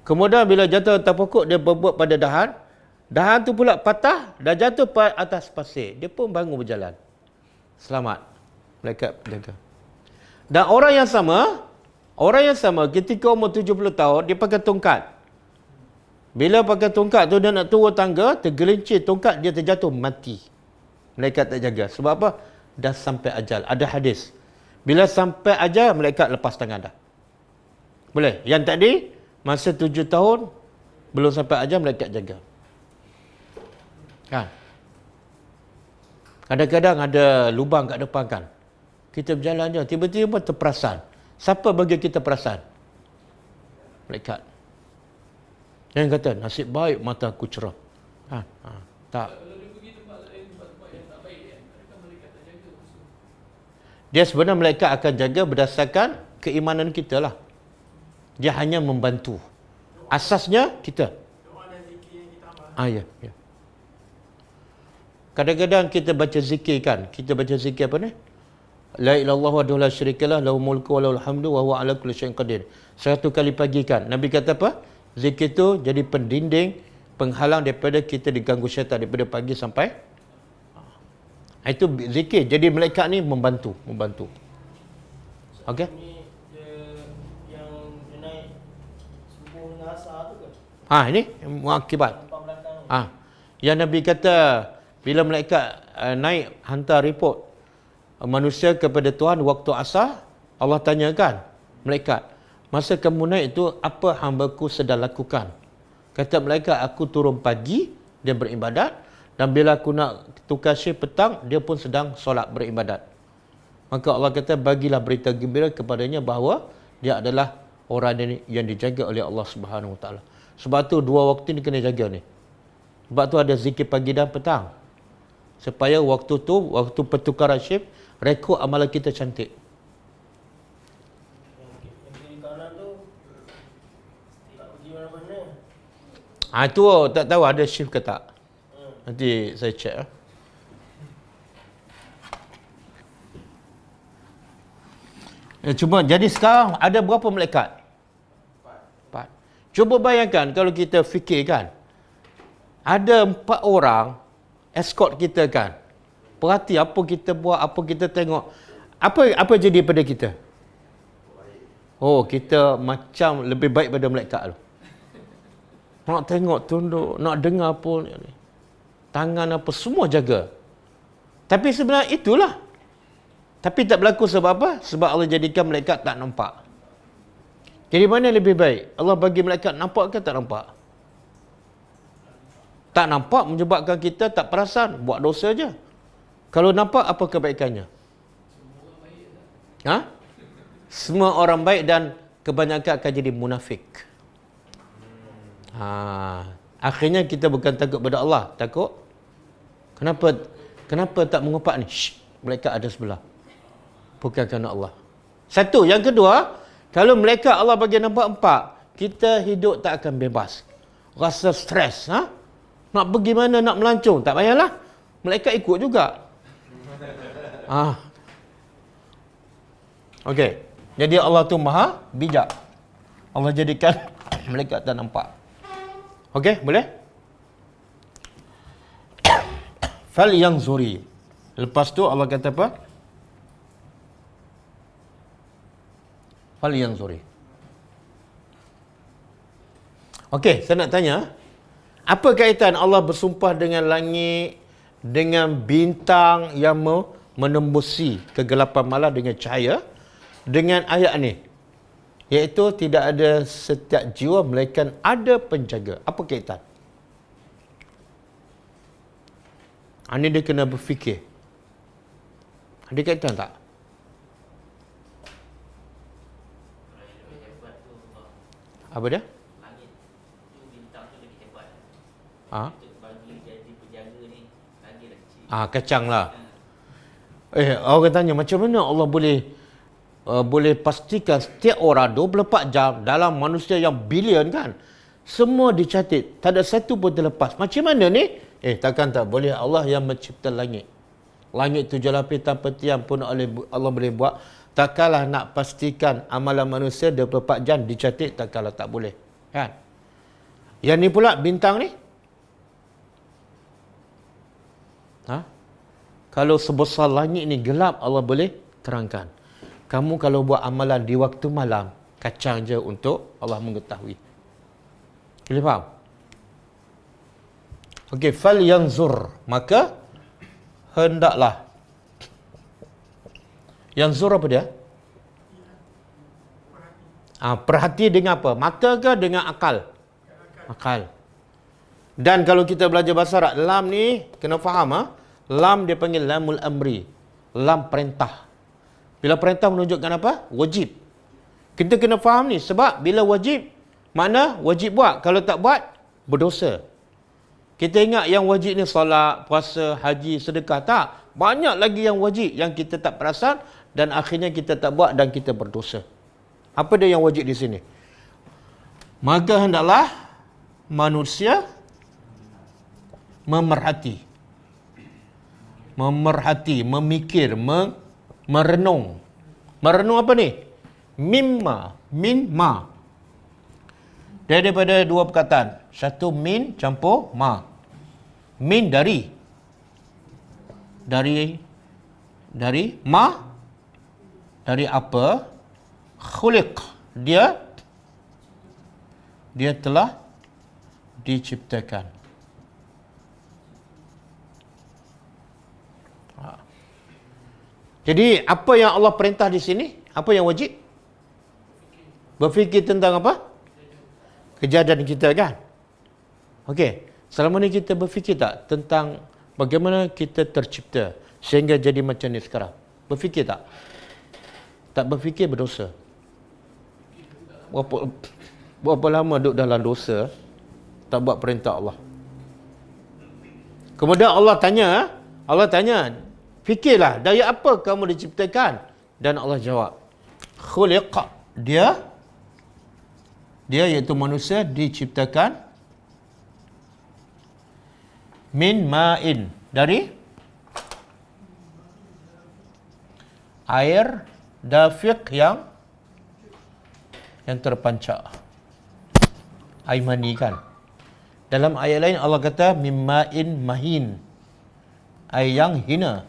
Kemudian bila jatuh atas pokok, dia berbuat pada dahan. Dahan tu pula patah, dah jatuh atas pasir. Dia pun bangun berjalan. Selamat. Malaikat jaga. Dan orang yang sama ketika umur 70 tahun, dia pakai tongkat. Bila pakai tongkat tu, dia nak turun tangga, tergelincir tongkat, dia terjatuh, mati. Malaikat tak jaga. Sebab apa? Dah sampai ajal. Ada hadis. Bila sampai ajal, malaikat lepas tangan dah. Boleh? Yang tadi, masa 7 tahun, belum sampai ajal, malaikat jaga. Kan? Kadang-kadang ada lubang kat depan kan. Kita berjalan je, tiba-tiba terperasan. Siapa bagi kita perasan? Malaikat. Yang kata, nasib baik mata aku cerah. Tak. Dia sebenarnya malaikat akan jaga berdasarkan keimanan kita lah. Dia hanya membantu. Asasnya kita. Ya. Kadang-kadang kita baca zikir kan. Kita baca zikir apa ni? La ilaha illallah wahdahu la syarikalah, lahul mulku wa lahul hamdu wa huwa ala kulli syai'in qadir. 100 kali pagi kan. Nabi kata apa? Zikir tu jadi pendinding, penghalang daripada kita diganggu syaitan daripada pagi sampai. Itu zikir. Jadi malaikat ni membantu. Okey? Ini yang dia naik subuh dengan asar tu ke? Ini muakibat. Nampak belakang. Yang Nabi kata bila malaikat naik hantar report manusia kepada Tuhan waktu asar, Allah tanyakan malaikat, masa kamu naik itu apa hamba-Ku sedang lakukan? Kata malaikat, aku turun pagi dia beribadat, dan bila aku nak tukar shift petang, dia pun sedang solat beribadat. Maka Allah kata, bagilah berita gembira kepadanya bahawa dia adalah orang yang dijaga oleh Allah Subhanahu Wa Taala. Sebab tu 2 waktu ni kena jaga ni. Sebab tu ada zikir pagi dan petang. Supaya waktu tu, waktu pertukaran shift, rekod amalan kita cantik. Yang kiri kanan tu tak pergi mana-mana. Itu tak tahu ada shift ke tak. Nanti saya check. Cuma jadi sekarang ada berapa malaikat? 4. Cuba bayangkan kalau kita fikirkan. Ada 4 orang escort kita kan. Perhati apa kita buat, apa kita tengok. Apa jadi pada kita? Kita macam lebih baik pada malaikat tu. Nak tengok, tunduk, nak dengar pun. Tangan apa, semua jaga. Tapi sebenarnya itulah. Tapi tak berlaku sebab apa? Sebab Allah jadikan malaikat tak nampak. Jadi mana lebih baik? Allah bagi malaikat nampak ke tak nampak? Tak nampak menyebabkan kita tak perasan, buat dosa je. Kalau nampak, apa kebaikannya? Semua orang baik dan kebanyakan akan jadi munafik. Akhirnya kita bukan takut pada Allah, takut. Kenapa tak mengumpat ni? Malaikat ada sebelah. Bukan kerana Allah. Satu. Yang kedua, kalau malaikat Allah bagi nampak 4, kita hidup tak akan bebas. Rasa stres. Nak pergi mana, nak melancong, tak payahlah. Malaikat ikut juga. Okey. Jadi Allah tu maha bijak. Allah jadikan malaikat tak nampak. Okey, boleh? Fal yang zuri. Lepas tu Allah kata apa? Fal yang zuri. Okey, saya nak tanya, apa kaitan Allah bersumpah dengan langit, dengan bintang yang menembusi kegelapan malam dengan cahaya, dengan ayat ni, iaitu tidak ada setiap jiwa melainkan ada penjaga. Apa kaitan? Ini dia kena berfikir. Ada kaitan tak? Apa dia? Langit tu, bintang tu lagi hebat. Untuk bagi jadi penjaga ni lagi kecil. Kacang lah. Orang tanya macam mana Allah boleh pastikan setiap orang 24 jam dalam manusia yang bilion kan, semua dicatat, tak ada satu pun terlepas. Macam mana ni? Takkan tak boleh. Allah yang mencipta langit, langit 7 lapis tanpa tiang pun Allah boleh buat. Takkanlah nak pastikan amalan manusia 24 jam dicatat, takkanlah tak boleh. Kan? Yang ni pula bintang ni. Kalau sebesar langit ni gelap, Allah boleh terangkan. Kamu kalau buat amalan di waktu malam, kacang je untuk Allah mengetahui. Boleh faham? Okey, fal yanzur, maka hendaklah. Yanzur apa dia? Perhati dengan apa? Mata ke dengan akal? Akal. Dan kalau kita belajar bahasa Arab, lam ni kena faham. Lam dia panggil lamul amri. Lam perintah. Bila perintah menunjukkan apa? Wajib. Kita kena faham ni. Sebab bila wajib, makna wajib buat. Kalau tak buat, berdosa. Kita ingat yang wajib ni solat, puasa, haji, sedekah. Tak. Banyak lagi yang wajib yang kita tak perasan dan akhirnya kita tak buat dan kita berdosa. Apa dia yang wajib di sini? Maka hendaklah manusia memerhati, memikir, merenung. Merenung apa ni? Mimma, min ma. Dia daripada dua perkataan. Satu min campur ma. Min dari ma, dari apa? Khuliq, dia telah diciptakan. Jadi apa yang Allah perintah di sini? Apa yang wajib? Berfikir tentang apa? Kejadian kita, kan? Okey, selama ni kita berfikir tak tentang bagaimana kita tercipta sehingga jadi macam ni sekarang? Berfikir tak? Tak berfikir berdosa. Berapa lama duduk dalam dosa, tak buat perintah Allah. Kemudian Allah tanya, fikirlah, dari apa kamu diciptakan? Dan Allah jawab, khuliq, dia iaitu manusia diciptakan min ma'in, dari air dafiq yang terpancak. Air mani, kan? Dalam ayat lain Allah kata mimma'in mahin, air yang hina.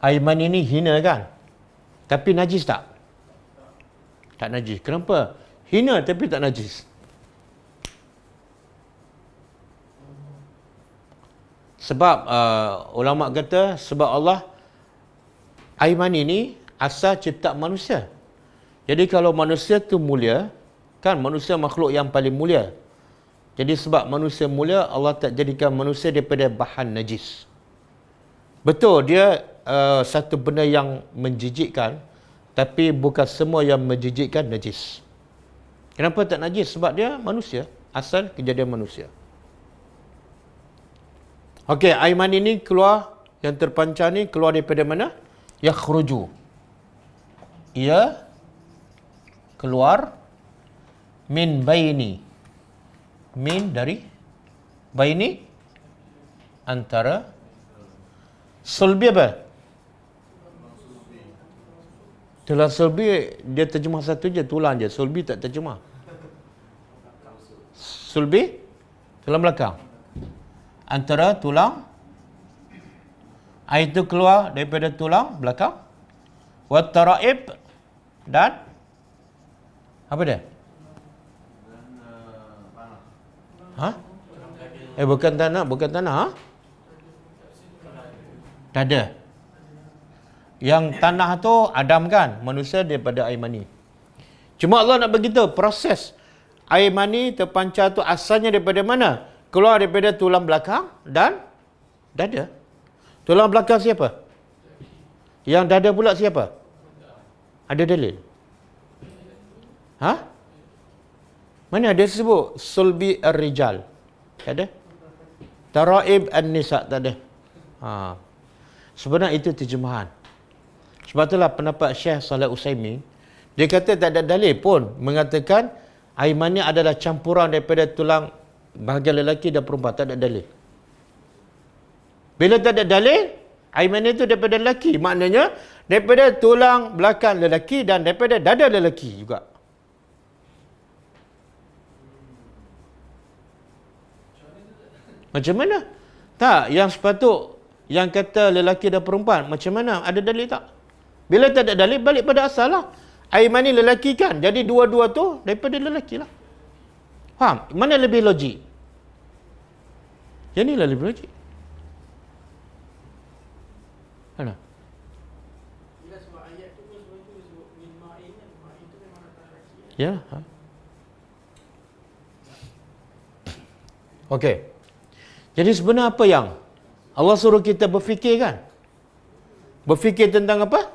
Air mani ni hina, kan? Tapi najis tak? Tak najis. Kenapa? Hina tapi tak najis. Sebab ulama kata sebab Allah air mani ni asal cipta manusia. Jadi kalau manusia tu mulia, kan, manusia makhluk yang paling mulia. Jadi sebab manusia mulia, Allah tak jadikan manusia daripada bahan najis. Betul, dia satu benda yang menjijikkan, tapi bukan semua yang menjijikkan najis. Kenapa tak najis? Sebab dia manusia, asal kejadian manusia. Okey, air mani ni keluar, yang terpancar ni keluar daripada mana? Yakhruju. Ia keluar min baini. Min dari baini, antara. Sulbi apa? Tulang sulbi dia terjemah satu je, tulang je. Sulbi tak terjemah. Sulbi tulang belakang. Antara tulang, air itu keluar daripada tulang belakang. Wa taraib, dan apa dia? Bukan tanah, ha? Dada. Yang tanah tu Adam, kan? Manusia daripada air mani. Cuma Allah nak beritahu proses air mani terpancar tu asalnya daripada mana? Keluar daripada tulang belakang dan dada. Tulang belakang siapa? Yang dada pula siapa? Ada dalil? Mana dia sebut sulbi ar-rijal? Tak ada. Taraib an-nisa, tak ada. Sebenarnya itu terjemahan. Sebab itulah pendapat Syekh Saleh Utsaimin, dia kata tak ada dalil pun mengatakan air mani adalah campuran daripada tulang bahagian lelaki dan perempuan. Tak ada dalil. Bila tak ada dalil, air mani itu daripada lelaki. Maknanya daripada tulang belakang lelaki dan daripada dada lelaki juga. Macam mana? Tak, yang sepatut yang kata lelaki dan perempuan, macam mana? Ada dalil tak? Bila tak ada dalil, balik pada asal lah. Air mani lelaki kan, jadi dua-dua tu daripada lelaki lah. Faham? Mana lebih logik? Yang ni lah lebih logik. Mana? Bila sebab ayat tu pun sebab tu sebut min ma'in kan. Ma'in tu memang atas lelaki. Ya. Okey. Jadi sebenarnya apa yang Allah suruh kita berfikir kan? Berfikir tentang apa?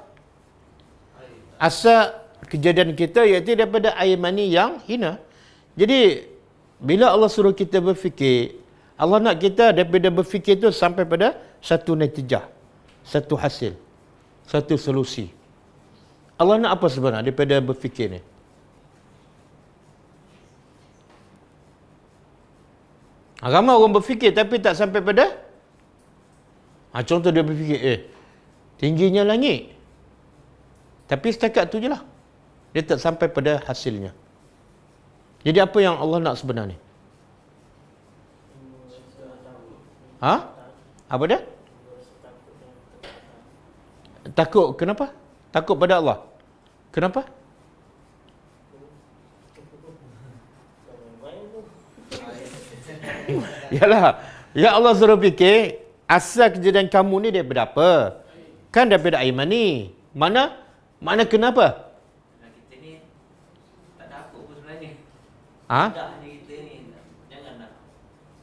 Asal kejadian kita iaitu daripada air mani yang hina. Jadi bila Allah suruh kita berfikir, Allah nak kita daripada berfikir tu sampai pada satu natijah, satu hasil, satu solusi. Allah nak apa sebenarnya daripada berfikir ni? Ramai orang berfikir tapi tak sampai pada contoh dia berfikir tingginya langit, tapi setakat tu je lah, dia tak sampai pada hasilnya. Jadi apa yang Allah nak sebenarnya? Apa dia? Takut kenapa? Takut pada Allah. Kenapa? Yalah, ya Allah suruh fikir, asal kejadian kamu ni daripada apa? Kan daripada air mani. Mana kenapa? Kita ni tak ada apa pun sebenarnya. Ha? Tak hanya kita ni. Jangan nak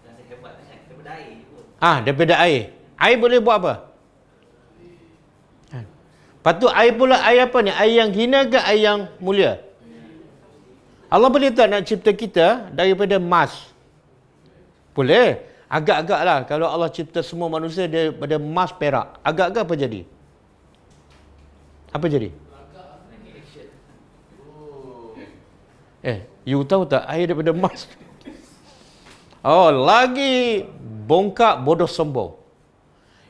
rasa hebat sangat. Daripada air je pun. Daripada air. Air boleh buat apa? Patut air pula air apa ni? Air yang hina ke air yang mulia? Allah boleh tak nak cipta kita daripada emas? Boleh. Agak-agak lah. Kalau Allah cipta semua manusia daripada emas perak. Agak-agak apa jadi? Apa jadi? You tahu tak air daripada emas? Lagi bongkak bodoh sombong.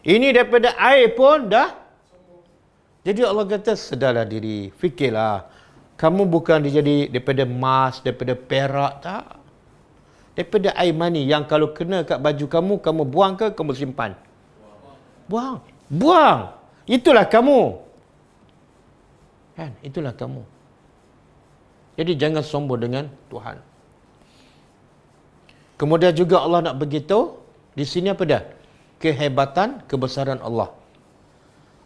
Ini daripada air pun dah. Jadi Allah kata, sedarlah diri, fikirlah. Kamu bukan dijadi daripada emas, daripada perak, tak. Daripada air mani yang kalau kena kat baju kamu buang ke, kamu simpan? Buang. Buang. Itulah kamu. Kan? Itulah kamu. Jadi jangan sombong dengan Tuhan. Kemudian juga Allah nak beritahu, di sini apa dah? Kehebatan, kebesaran Allah.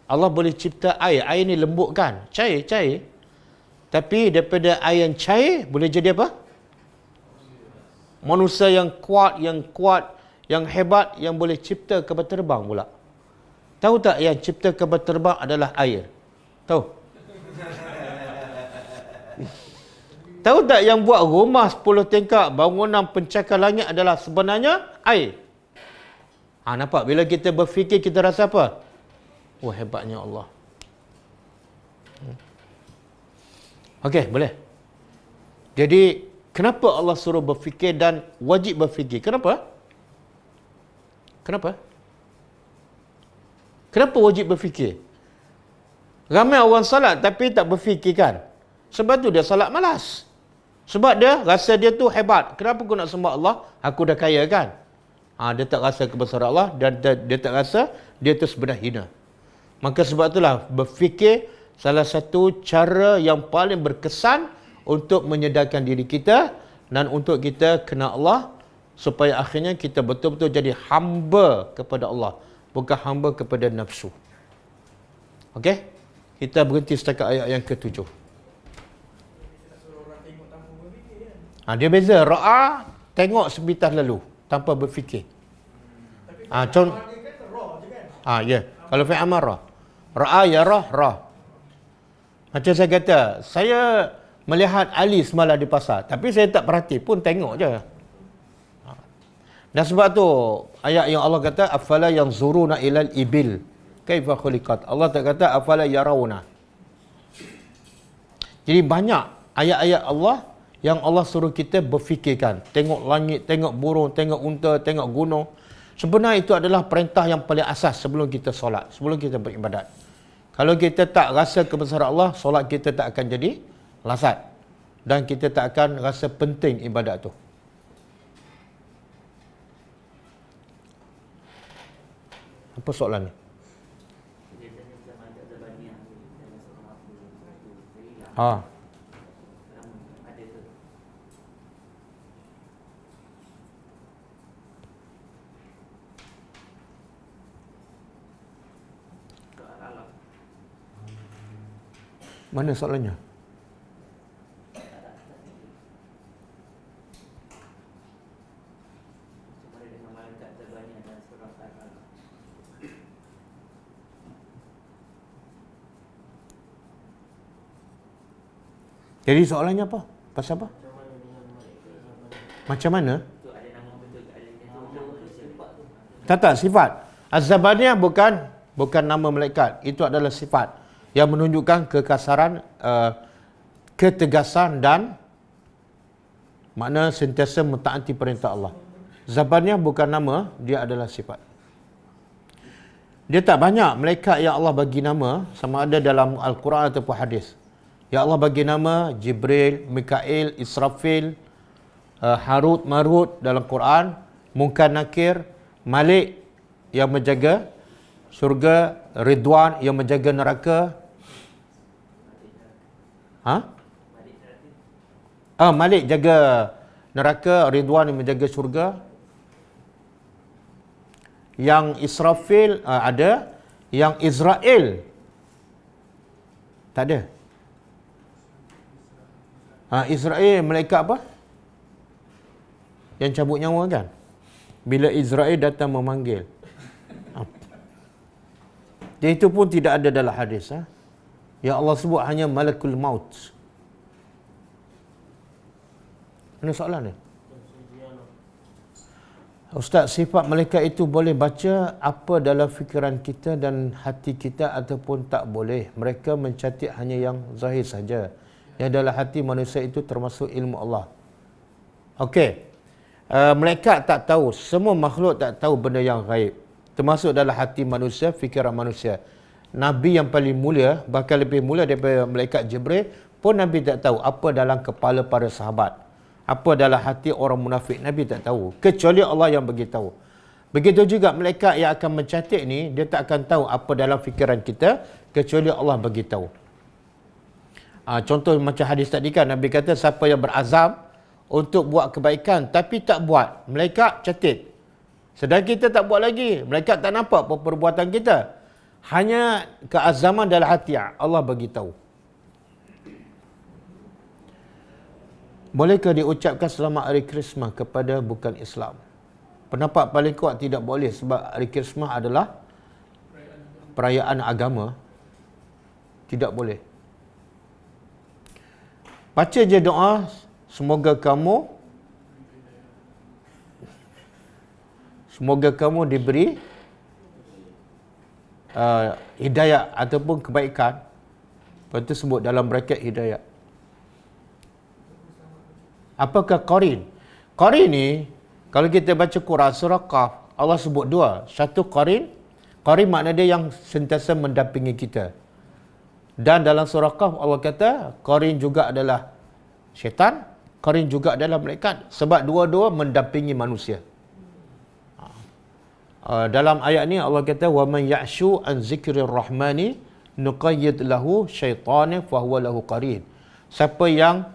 Allah boleh cipta air. Air ni lembut kan? Cair. Tapi daripada air yang cair, boleh jadi apa? Manusia yang kuat, yang hebat, yang boleh cipta kapal terbang pula. Tahu tak yang cipta kapal terbang adalah air? Tahu? Tahu tak yang buat rumah 10 tingkap, bangunan pencakar langit adalah sebenarnya air? Nampak? Bila kita berfikir, kita rasa apa? Hebatnya Allah. Okey, boleh. Jadi, kenapa Allah suruh berfikir dan wajib berfikir? Kenapa? Kenapa wajib berfikir? Ramai orang salat tapi tak berfikir kan? Sebab tu dia salat malas. Sebab dia rasa dia tu hebat. Kenapa aku nak sembah Allah? Aku dah kaya kan? Dia tak rasa kebesaran Allah dan dia tak rasa dia tu sebenarnya hina. Maka sebab itulah berfikir salah satu cara yang paling berkesan untuk menyedarkan diri kita dan untuk kita kenal Allah supaya akhirnya kita betul-betul jadi hamba kepada Allah, bukan hamba kepada nafsu. Okey? Kita berhenti setakat ayat yang ke-7. Dia beza. Ra'a tengok sebitas lalu tanpa berfikir. Contoh. Ya. Kalau fi'il amar ra. Ra'a yarah ra. Macam saya kata, saya melihat Ali semalam di pasar, tapi saya tak perhati pun, tengok je. Dan sebab tu ayat yang Allah kata afala yanzuruna ilal ibil kaifa khuliqat. Allah tak kata afala yarawna. Jadi banyak ayat-ayat Allah yang Allah suruh kita berfikirkan. Tengok langit, tengok burung, tengok unta, tengok gunung. Sebenarnya itu adalah perintah yang paling asas sebelum kita solat, sebelum kita beribadat. Kalau kita tak rasa kebesaran Allah, solat kita tak akan jadi lazat. Dan kita tak akan rasa penting ibadat tu. Apa soalan ni? Dia tanya sama ada Zabaniyah dalam surah apa satu. Saya hilang. Ha. Ada tu. Soal alam. Mana soalannya? Cuma ada dengan malaikat Zabaniyah dan surah Al-Alam. Jadi soalannya apa? Pasal apa? Macam mana dengan malaikat zaman Macam mana? Tu ada nama betul kat dalam tu. Sifat tu. Tak, sifat. Az-Zabaniyah bukan nama malaikat. Itu adalah sifat yang menunjukkan kekasaran, ketegasan dan makna sentiasa mentaati perintah Allah. Zabaniyah bukan nama, dia adalah sifat. Dia tak banyak malaikat yang Allah bagi nama sama ada dalam Al-Quran ataupun hadis. Ya Allah bagi nama Jibril, Mikail, Israfil, Harut, Marut dalam Quran, Munkar Nakir, Malik yang menjaga syurga, Ridwan yang menjaga neraka. Malik jaga neraka, Ridwan yang menjaga syurga. Yang Israfil ada, yang Israel tak ada. Israel malaikat apa? Yang cabut nyawa kan? Bila Israel datang memanggil. Dia itu pun tidak ada dalam hadis. Ya Allah sebut hanya malakul maut. Mana soalan ni? Ustaz, sifat malaikat itu boleh baca apa dalam fikiran kita dan hati kita ataupun tak boleh. Mereka mencatat hanya yang zahir saja. Yang dalam hati manusia itu termasuk ilmu Allah. Okey. Malaikat tak tahu, semua makhluk tak tahu benda yang gaib. Termasuk dalam hati manusia, fikiran manusia. Nabi yang paling mulia, bahkan lebih mulia daripada malaikat Jibril, pun Nabi tak tahu apa dalam kepala para sahabat. Apa dalam hati orang munafik, Nabi tak tahu. Kecuali Allah yang beritahu. Begitu juga malaikat yang akan mencatat ni, dia tak akan tahu apa dalam fikiran kita, kecuali Allah beritahu. Contoh macam hadis tadi kan, Nabi kata siapa yang berazam untuk buat kebaikan tapi tak buat, malaikat catat. Sedang kita tak buat lagi, malaikat tak nampak apa perbuatan kita. Hanya keazaman dalam hati, Allah beritahu. Bolehkah diucapkan selamat hari Krismas kepada bukan Islam? Pendapat paling kuat tidak boleh sebab hari Krismas adalah perayaan agama. Tidak boleh. Baca je doa, semoga kamu diberi hidayah ataupun kebaikan. Lepas tu sebut dalam bracket hidayah. Apakah qarin? Qarin ni, kalau kita baca Quran surah Qaf, Allah sebut dua. Satu qarin, qarin makna dia yang sentiasa mendampingi kita. Dan dalam surah Qaf Allah kata, qarin juga adalah syaitan, qarin juga adalah malaikat. Sebab dua-dua mendampingi manusia. Dalam ayat ni Allah kata, وَمَنْ يَعْشُوا عَنْ ذِكْرِ الرَّحْمَنِ نُقَيِّدْ لَهُ شَيْطَانٍ فَهُوَ لَهُ قَرِينٌ. Siapa yang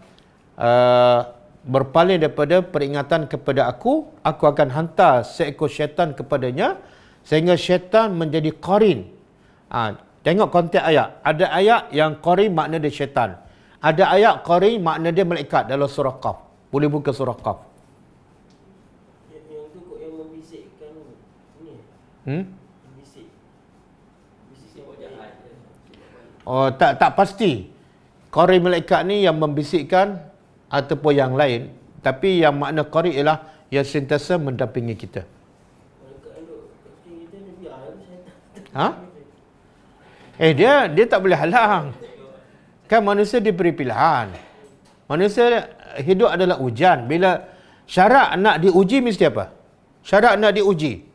berpaling daripada peringatan kepada aku akan hantar seekor syaitan kepadanya sehingga syaitan menjadi qarin. Tengok konteks ayat. Ada ayat yang qarin makna dia syaitan. Ada ayat qarin makna dia malaikat dalam surah Qaf. Boleh buka surah Qaf. Yang tu kok yang membisikkan ni. Bisik. Bisik buat jahat. Tak pasti. Qarin malaikat ni yang membisikkan ataupun yang lain, tapi yang makna qari ialah yang sentiasa mendampingi kita. Malaikat elok kita ni biar syaitan. Dia tak boleh halang. Kan manusia diberi pilihan. Manusia hidup adalah ujian. Bila syarat nak diuji mesti apa? Syarat nak diuji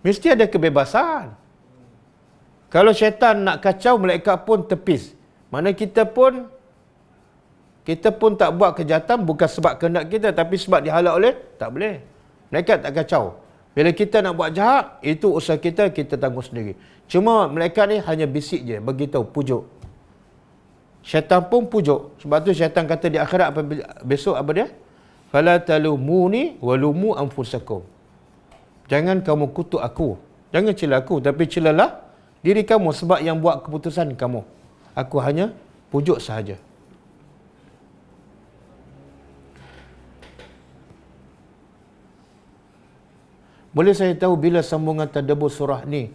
Mesti ada kebebasan. Kalau syaitan nak kacau, malaikat pun tepis. Mana kita pun tak buat kejahatan bukan sebab kehendak kita, tapi sebab dihalau oleh, tak boleh. Malaikat tak kacau. Bila kita nak buat jahat, itu usaha kita tanggung sendiri. Cuma malaikat ni hanya bisik je, beritahu, pujuk. Syaitan pun pujuk. Sebab tu syaitan kata di akhirat besok apa dia? Fala talumuni walumu anfusakum. Jangan kamu kutuk aku. Jangan cela aku, tapi celalah diri kamu sebab yang buat keputusan kamu. Aku hanya pujuk sahaja. Boleh saya tahu bila sambungan tadabbur surah ni?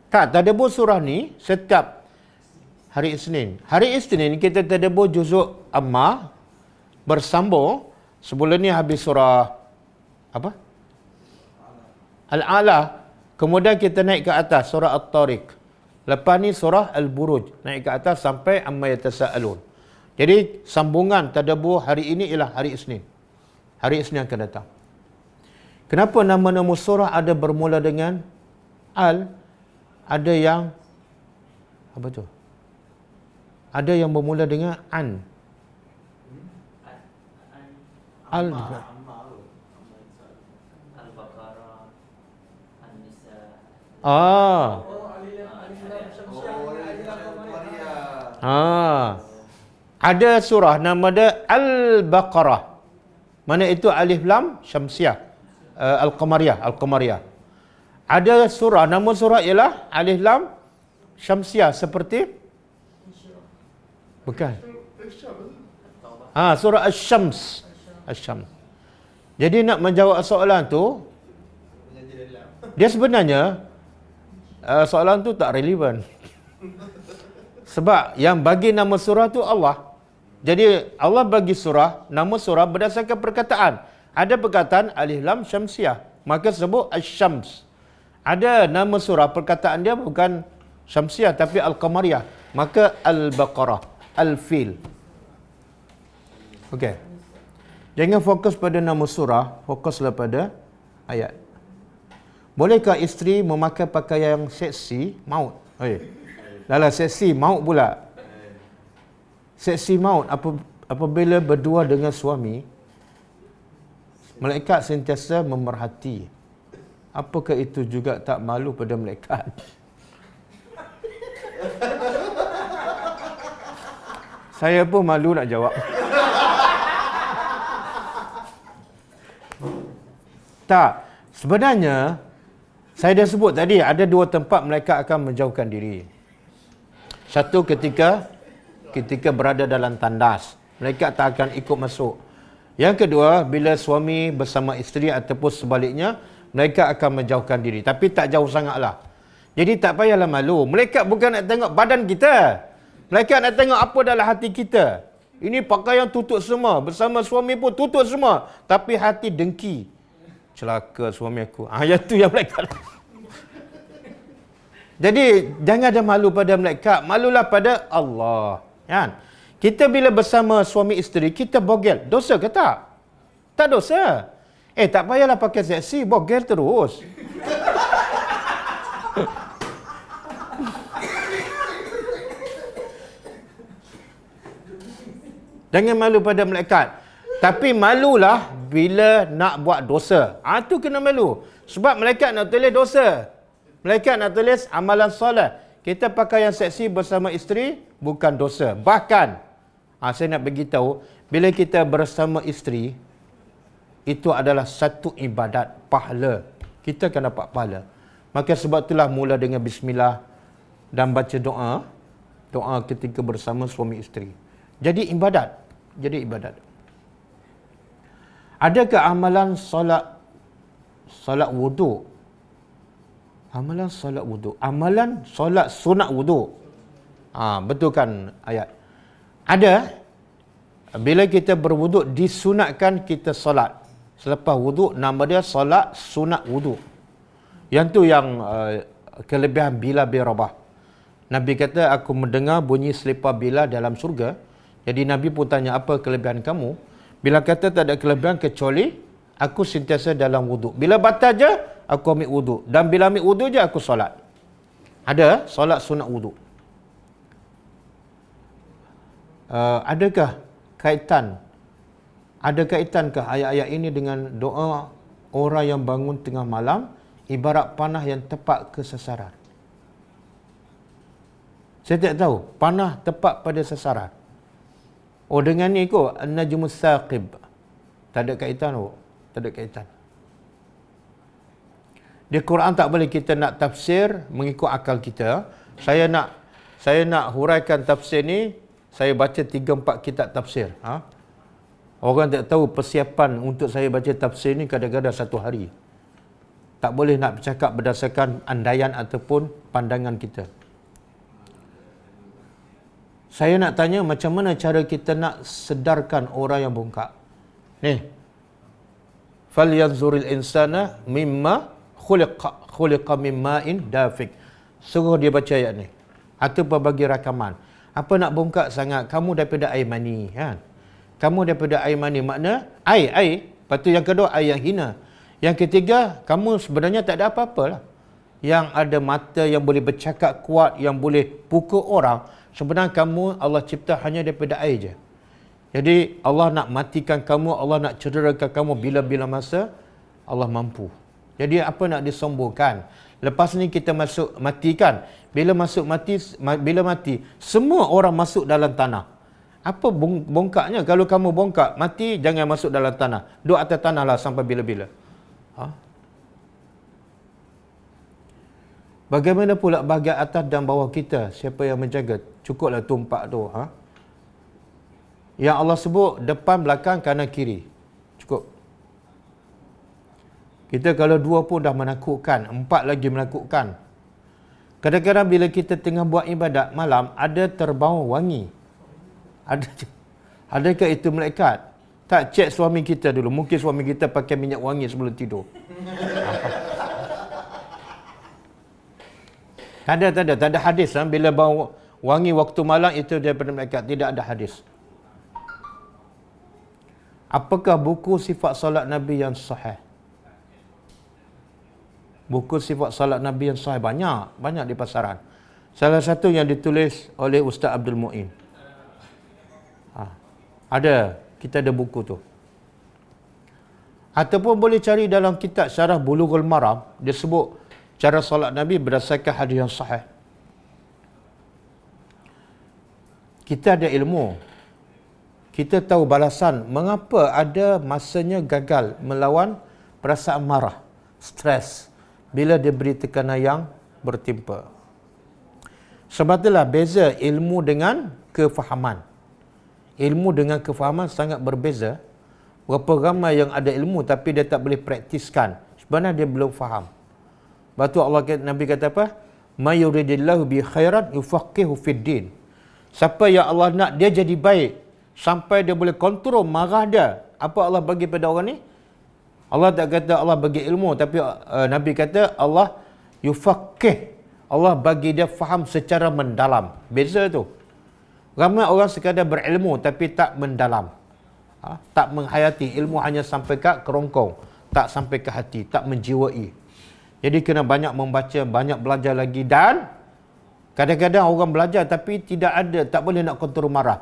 Tak, tadabbur surah ni setiap hari Isnin. Hari Isnin kita tadabbur juzuk Amma bersambung. Sebelum ni habis surah apa? Al-A'la. Kemudian kita naik ke atas surah At-Tariq. Lepas ni surah Al-Buruj. Naik ke atas sampai Amma Yatasa'alun. Jadi sambungan tadabbur hari ini ialah hari Isnin. Hari Isnin akan datang. Kenapa nama-nama surah ada bermula dengan Al? Ada yang apa tu? Ada yang bermula dengan An. Al juga. Al-Baqarah, An-Nisa. Ada surah nama dia Al-Baqarah. Mana itu alif lam syamsiah. Al-Qamariyah. Ada surah, nama surah ialah alif lam syamsiah seperti bukan. Surah Asy-Syams. Jadi nak menjawab soalan tu, dia sebenarnya soalan tu tak relevan. Sebab yang bagi nama surah tu Allah. Jadi Allah bagi surah, nama surah berdasarkan perkataan. Ada perkataan alif lam syamsiah, maka sebut Asy-Syams. Ada nama surah perkataan dia bukan syamsiah tapi Al-Qamariyah, maka Al-Baqarah, Al-Fil. Okey. Jangan fokus pada nama surah, fokuslah pada ayat. Bolehkah isteri memakai pakaian seksi maut? Lala seksi maut pula. Seksi maut apabila berdua dengan suami, malaikat sentiasa memerhati. Apakah itu juga tak malu pada malaikat? Saya pun malu nak jawab. Tak. Sebenarnya, saya dah sebut tadi, ada dua tempat malaikat akan menjauhkan diri. Satu ketika berada dalam tandas. Malaikat tak akan ikut masuk. Yang kedua, bila suami bersama isteri ataupun sebaliknya, malaikat akan menjauhkan diri. Tapi tak jauh sangatlah. Jadi tak payahlah malu. Malaikat bukan nak tengok badan kita. Malaikat nak tengok apa dalam hati kita. Ini pakaian tutup semua. Bersama suami pun tutup semua. Tapi hati dengki. Celaka suami aku. Yang tu yang malaikat. Jadi jangan ada malu pada malaikat. Malulah pada Allah. Kan? Kita bila bersama suami isteri, kita bogel. Dosa ke tak? Tak dosa. Tak payahlah pakai seksi, bogel terus. Jangan malu pada malaikat. Tapi malulah bila nak buat dosa. Itu kena malu. Sebab malaikat nak tulis dosa. Malaikat nak tulis amalan soleh. Kita pakai yang seksi bersama isteri, bukan dosa. Bahkan, saya nak beritahu, bila kita bersama isteri, itu adalah satu ibadat, pahala. Kita akan dapat pahala. Maka sebab itulah mula dengan bismillah dan baca doa. Doa ketika bersama suami isteri. Jadi ibadat. Adakah amalan solat wuduk? Amalan solat wuduk. Amalan solat sunat wuduk. Betul kan ayat? Ada. Bila kita berwuduk, disunatkan kita solat. Selepas wuduk, nama dia solat sunat wuduk. Yang tu yang kelebihan Bilal bin Rabah. Nabi kata, aku mendengar bunyi selipar Bilal dalam surga. Jadi Nabi pun tanya, apa kelebihan kamu? Bilal kata, tak ada kelebihan kecuali aku sentiasa dalam wuduk. Bila batal je, aku ambil wuduk. Dan bila ambil wuduk je aku solat. Ada solat sunat wuduk. Adakah kaitankah ayat-ayat ini dengan doa orang yang bangun tengah malam ibarat panah yang tepat ke sasaran? Saya tak tahu. Panah tepat pada sasaran. Oh, dengan ni kot An-Najmus Saqib. Tak ada kaitan. Tak ada kaitan. Di Quran tak boleh kita nak tafsir mengikut akal kita. Saya nak huraikan tafsir ni, saya baca 3-4 kitab tafsir. Orang tak tahu persiapan untuk saya baca tafsir ni kadang-kadang 1 hari. Tak boleh nak bercakap berdasarkan andaian ataupun pandangan kita. Saya nak tanya macam mana cara kita nak sedarkan orang yang bongkak. Ni. Falyanzuril insana mimma khuliqa mimma'in dafiq. Suruh dia baca ayat ni. Ataupun bagi rakaman. Apa nak bongkak sangat? Kamu daripada air mani, kan? Kamu daripada air mani, makna air. Lepas tu yang kedua, air yang hina. Yang ketiga, kamu sebenarnya tak ada apa-apa lah. Yang ada mata, yang boleh bercakap kuat, yang boleh pukul orang. Sebenarnya kamu Allah cipta hanya daripada air je. Jadi Allah nak matikan kamu, Allah nak cederakan kamu bila-bila masa Allah mampu. Jadi apa nak disombongkan? Lepas ni kita masuk mati kan? Bila mati, semua orang masuk dalam tanah. Apa bongkaknya? Kalau kamu bongkak, mati jangan masuk dalam tanah. Duduk atas tanah lah sampai bila-bila. Bagaimana pula bahagian atas dan bawah kita? Siapa yang menjaga? Cukuplah tumpak tu. Yang Allah sebut depan, belakang, kanan, kiri. Cukup. Kita kalau 2 pun dah menakutkan. 4 lagi menakutkan. Kadang-kadang bila kita tengah buat ibadat malam, ada terbau wangi. Adakah itu malaikat? Tak, cek suami kita dulu. Mungkin suami kita pakai minyak wangi sebelum tidur. Tak ada hadis bila bau wangi waktu malam itu daripada malaikat. Tidak ada hadis. Apakah buku sifat salat Nabi yang sahih? Buku sifat salat Nabi yang sahih banyak di pasaran. Salah satu yang ditulis oleh Ustaz Abdul Mu'in. Kita ada buku tu. Ataupun boleh cari dalam kitab Syarah Bulughul Maram, dia sebut cara solat Nabi berdasarkan hadis yang sahih. Kita ada ilmu. Kita tahu balasan mengapa ada masanya gagal melawan perasaan marah, stres bila diberi tekanan yang bertimpa. Sebab itulah beza ilmu dengan kefahaman. Ilmu dengan kefahaman sangat berbeza. Berapa ramai yang ada ilmu tapi dia tak boleh praktiskan. Sebenarnya dia belum faham. Lepas tu Nabi kata apa? Ma yuridillahu bi khairan yufaqihu fid din. Siapa yang Allah nak dia jadi baik sampai dia boleh kontrol marah dia. Apa Allah bagi pada orang ni? Allah tak kata Allah bagi ilmu, tapi Nabi kata Allah yufaqih. Allah bagi dia faham secara mendalam. Beza tu. Ramai orang sekadar berilmu tapi tak mendalam. Tak menghayati. Ilmu hanya sampai ke kerongkong. Tak sampai ke hati. Tak menjiwai. Jadi kena banyak membaca, banyak belajar lagi. Dan kadang-kadang orang belajar tapi tak boleh nak kontrol marah.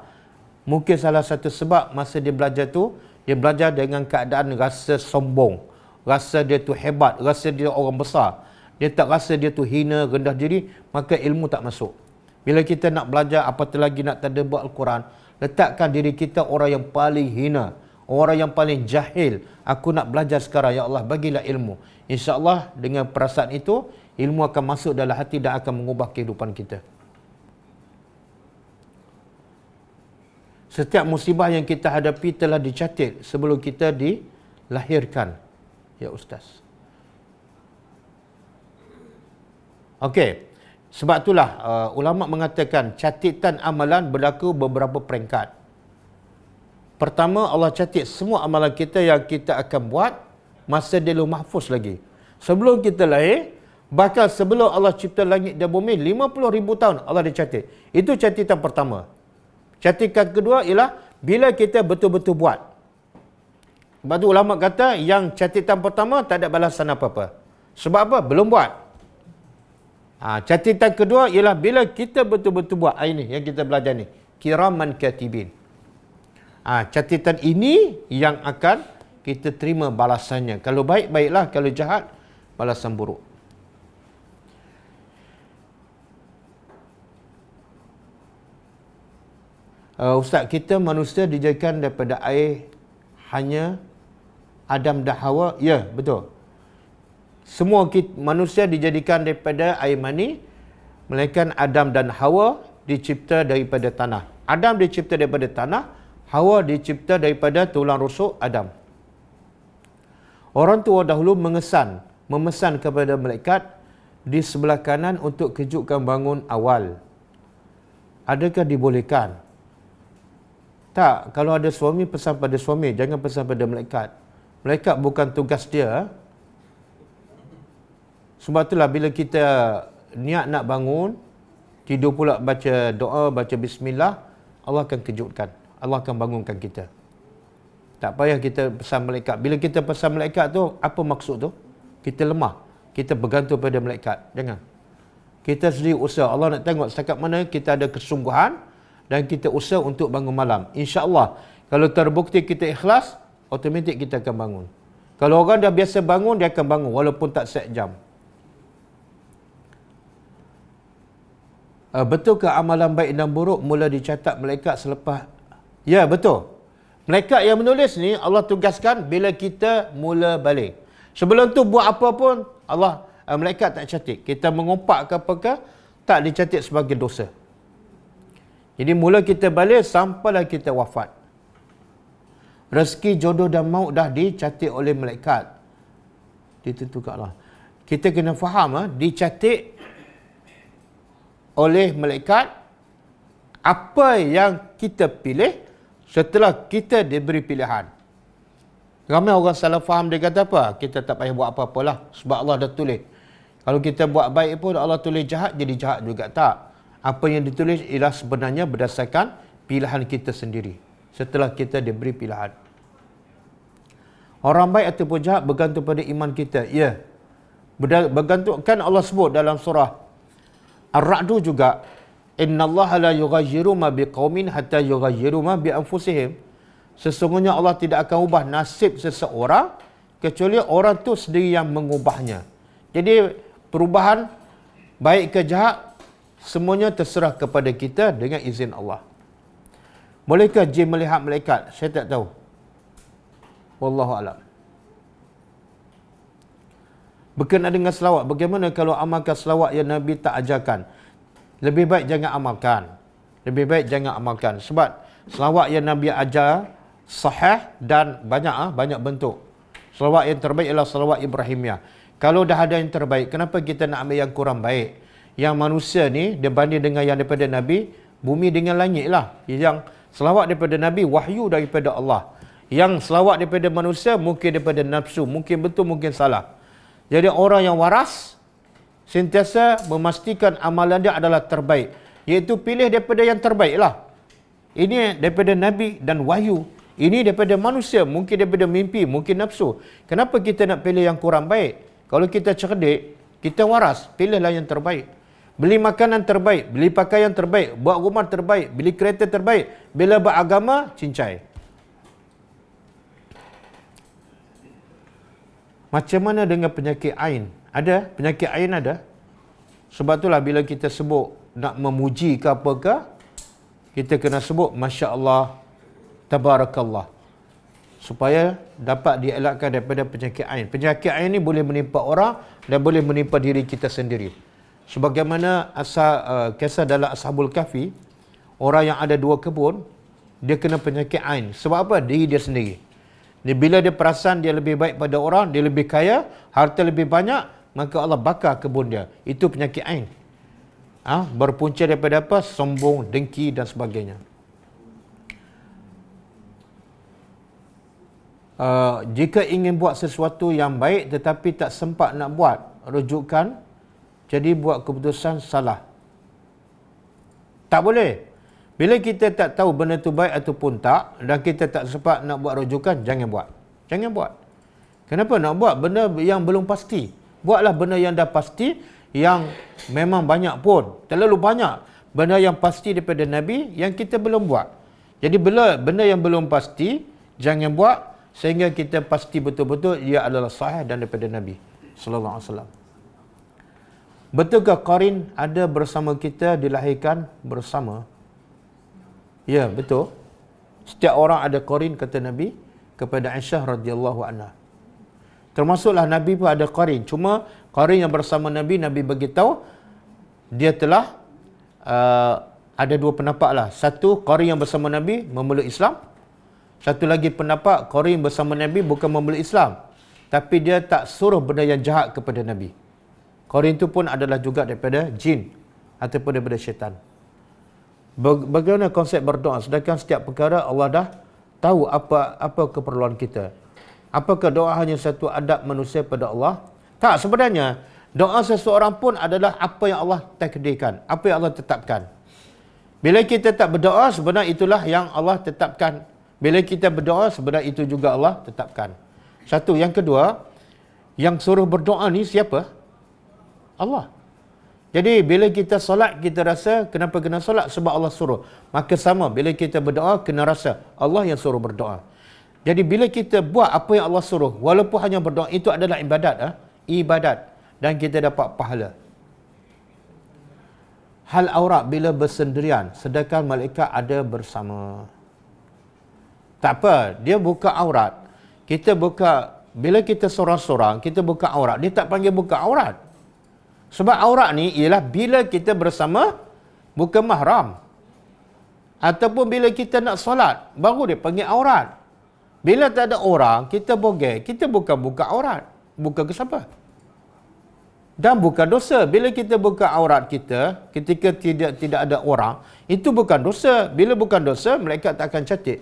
Mungkin salah satu sebab masa dia belajar tu, dia belajar dengan keadaan rasa sombong. Rasa dia tu hebat, rasa dia orang besar. Dia tak rasa dia tu hina, rendah diri, maka ilmu tak masuk. Bila kita nak belajar, apatah lagi nak tadabbur Al-Quran, letakkan diri kita orang yang paling hina, orang yang paling jahil. Aku nak belajar sekarang, ya Allah bagilah ilmu. InsyaAllah dengan perasaan itu, ilmu akan masuk dalam hati dan akan mengubah kehidupan kita. Setiap musibah yang kita hadapi telah dicatat sebelum kita dilahirkan. Ya Ustaz. Okey. Sebab itulah ulama mengatakan catatan amalan berlaku beberapa peringkat. Pertama, Allah catat semua amalan kita yang kita akan buat masa di Lauh Mahfuz lagi. Sebelum kita lahir, bahkan sebelum Allah cipta langit dan bumi 50,000 tahun Allah dah catat. Itu catatan pertama. Catatan kedua ialah bila kita betul-betul buat. Sebab tu ulama kata yang catatan pertama tak ada balasan apa-apa. Sebab apa? Belum buat. Catatan kedua ialah bila kita betul-betul buat ini yang kita belajar ni. Kiraman katibin. Catatan ini yang akan kita terima balasannya. Kalau baik, baiklah. Kalau jahat, balasan buruk. Ustaz, kita manusia dijadikan daripada air hanya Adam dan Hawa. Ya, betul. Semua manusia dijadikan daripada air mani, melainkan Adam dan Hawa dicipta daripada tanah. Adam dicipta daripada tanah, Hawa dicipta daripada tulang rusuk Adam. Orang tua dahulu memesan kepada malaikat di sebelah kanan untuk kejutkan bangun awal. Adakah dibolehkan? Tak, kalau ada suami, pesan pada suami, jangan pesan pada malaikat. Malaikat bukan tugas dia. Sebab itulah bila kita niat nak bangun, tidur pula baca doa, baca bismillah, Allah akan kejutkan. Allah akan bangunkan kita. Tak payah kita pesan malaikat. Bila kita pesan malaikat tu, apa maksud tu? Kita lemah. Kita bergantung pada malaikat. Jangan. Kita sendiri usaha. Allah nak tengok setakat mana kita ada kesungguhan dan kita usaha untuk bangun malam. InsyaAllah, kalau terbukti kita ikhlas, automatik kita akan bangun. Kalau orang dah biasa bangun, dia akan bangun walaupun tak set jam. Betulkah amalan baik dan buruk mula dicatat malaikat selepas? Ya, betul. Malaikat yang menulis ni, Allah tugaskan bila kita mula balik. Sebelum tu buat apa pun, malaikat tak catat. Kita mengumpat ke apakah, tak dicatat sebagai dosa. Jadi mula kita balik sampailah kita wafat. Rezeki, jodoh dan maut dah dicatat oleh malaikat. Ditentukan Allah. Kita kena faham, dicatat oleh malaikat apa yang kita pilih setelah kita diberi pilihan. Ramai orang salah faham, dia kata apa? Kita tak payah buat apa-apalah sebab Allah dah tulis. Kalau kita buat baik pun Allah tulis jahat, jadi jahat juga. Tak. Apa yang ditulis ialah sebenarnya berdasarkan pilihan kita sendiri. Setelah kita diberi pilihan. Orang baik ataupun jahat bergantung pada iman kita. Ya. Bergantung, kan Allah sebut dalam surah Ar-Ra'du juga, innallaha la yughayyiru ma biqaumin hatta yughayyiru ma bi anfusihim. Sesungguhnya Allah tidak akan ubah nasib seseorang kecuali orang tu sendiri yang mengubahnya. Jadi perubahan baik ke jahat semuanya terserah kepada kita dengan izin Allah. Bolehkah jin melihat malaikat? Saya tak tahu. Wallahu a'lam. Berkenaan dengan selawat, bagaimana kalau amalkan selawat yang Nabi tak ajarkan? Lebih baik jangan amalkan. Lebih baik jangan amalkan. Sebab selawat yang Nabi ajar sahih dan banyak bentuk. Selawat yang terbaik ialah selawat Ibrahimiyah. Kalau dah ada yang terbaik, kenapa kita nak ambil yang kurang baik? Yang manusia ni, dia banding dengan yang daripada Nabi, bumi dengan langit lah. Yang selawat daripada Nabi, wahyu daripada Allah. Yang selawat daripada manusia, mungkin daripada nafsu. Mungkin betul, mungkin salah. Jadi orang yang waras, sentiasa memastikan amalan dia adalah terbaik. Iaitu pilih daripada yang terbaik lah. Ini daripada Nabi dan wahyu. Ini daripada manusia, mungkin daripada mimpi, mungkin nafsu. Kenapa kita nak pilih yang kurang baik? Kalau kita cerdik, kita waras, pilihlah yang terbaik. Beli makanan terbaik, beli pakaian terbaik, buat rumah terbaik, beli kereta terbaik. Bila beragama, cincai. Macam mana dengan penyakit ain? Ada? Penyakit ain ada? Sebab itulah bila kita sebut nak memuji ke apakah, kita kena sebut Masya Allah, Tabarakallah. Supaya dapat dielakkan daripada penyakit ain. Penyakit ain ni boleh menimpa orang dan boleh menimpa diri kita sendiri. Sebagaimana kisah dalam Ashabul Kahfi, orang yang ada 2 kebun, dia kena penyakit ain. Sebab apa? Diri dia sendiri. Bila dia perasan dia lebih baik pada orang, dia lebih kaya, harta lebih banyak, maka Allah bakar kebun dia. Itu penyakit ain. Berpunca daripada apa? Sombong, dengki dan sebagainya. Jika ingin buat sesuatu yang baik tetapi tak sempat nak buat, rujukan, jadi buat keputusan salah. Tak boleh. Bila kita tak tahu benda tu baik ataupun tak, dan kita tak sempat nak buat rujukan, jangan buat. Jangan buat. Kenapa nak buat benda yang belum pasti? Buatlah benda yang dah pasti, yang memang banyak pun. Terlalu banyak benda yang pasti daripada Nabi yang kita belum buat. Jadi benda yang belum pasti, jangan buat sehingga kita pasti betul-betul ia adalah sahih dan daripada Nabi sallallahu alaihi wasallam. Betulkah qarin ada bersama kita, dilahirkan bersama? Ya, betul. Setiap orang ada qarin, kata Nabi kepada Aisyah radhiyallahu anha. Termasuklah Nabi pun ada qarin. Cuma qarin yang bersama Nabi, Nabi beritahu dia telah ada dua pendapat lah. Satu, qarin yang bersama Nabi memeluk Islam. Satu lagi pendapat, qarin bersama Nabi bukan memeluk Islam, tapi dia tak suruh benda yang jahat kepada Nabi. Qarin itu pun adalah juga daripada jin ataupun daripada syaitan. Bagaimana konsep berdoa? Sedangkan setiap perkara Allah dah tahu apa keperluan kita. Apakah doa hanya satu adab manusia pada Allah? Tak, sebenarnya doa seseorang pun adalah apa yang Allah takdirkan, apa yang Allah tetapkan. Bila kita tak berdoa, sebenarnya itulah yang Allah tetapkan. Bila kita berdoa, sebenarnya itu juga Allah tetapkan. Satu. Yang kedua, yang suruh berdoa ni siapa? Allah. Jadi bila kita solat, kita rasa kenapa kena solat? Sebab Allah suruh. Maka sama, bila kita berdoa, kena rasa Allah yang suruh berdoa. Jadi bila kita buat apa yang Allah suruh, walaupun hanya berdoa, itu adalah ibadat. Ibadat. Dan kita dapat pahala. Hal aurat bila bersendirian, sedangkan malaikat ada bersama. Tak apa, dia buka aurat. Kita buka, bila kita sorang-sorang, kita buka aurat. Dia tak panggil buka aurat. Sebab aurat ni ialah bila kita bersama, bukan mahram. Ataupun bila kita nak solat, baru dia panggil aurat. Bila tak ada orang, kita bogel, kita bukan buka aurat. Bukan ke siapa? Dan bukan dosa. Bila kita buka aurat kita, ketika tidak ada orang, itu bukan dosa. Bila bukan dosa, malaikat tak akan catat.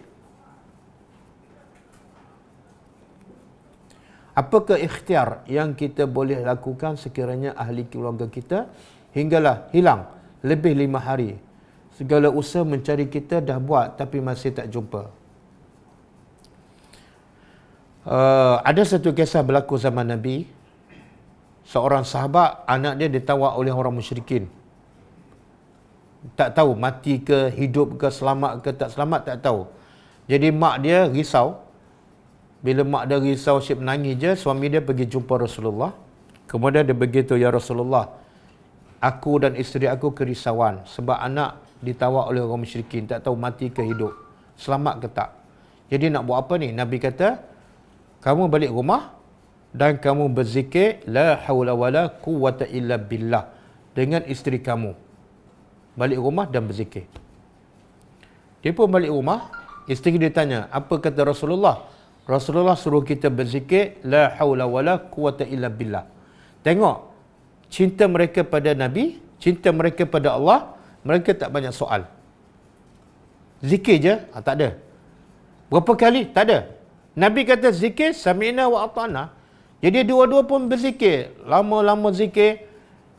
Apakah ikhtiar yang kita boleh lakukan sekiranya ahli keluarga kita hinggalah hilang lebih 5 hari? Segala usaha mencari kita dah buat tapi masih tak jumpa. Ada satu kisah berlaku zaman Nabi. Seorang sahabat, anak dia ditawar oleh orang musyrikin. Tak tahu mati ke, hidup ke, selamat ke, tak selamat, tak tahu. Jadi mak dia risau. Bila mak dia risau, asyik menangis je, suami dia pergi jumpa Rasulullah. Kemudian dia beritahu, ya Rasulullah, aku dan isteri aku kerisauan sebab anak ditawar oleh orang musyrikin, tak tahu mati ke hidup, selamat ke tak. Jadi nak buat apa ni? Nabi kata, kamu balik rumah dan kamu berzikir la haula wala quwwata illa billah dengan isteri kamu. Balik rumah dan berzikir. Dia pun balik rumah, isteri dia tanya, apa kata Rasulullah? Rasulullah suruh kita berzikir la haula wala quwwata illa billah. Tengok cinta mereka pada Nabi, cinta mereka pada Allah, mereka tak banyak soal. Zikir je, tak ada. Berapa kali? Tak ada. Nabi kata zikir sami'na wa ata'na. Jadi dua-dua pun berzikir, lama-lama zikir,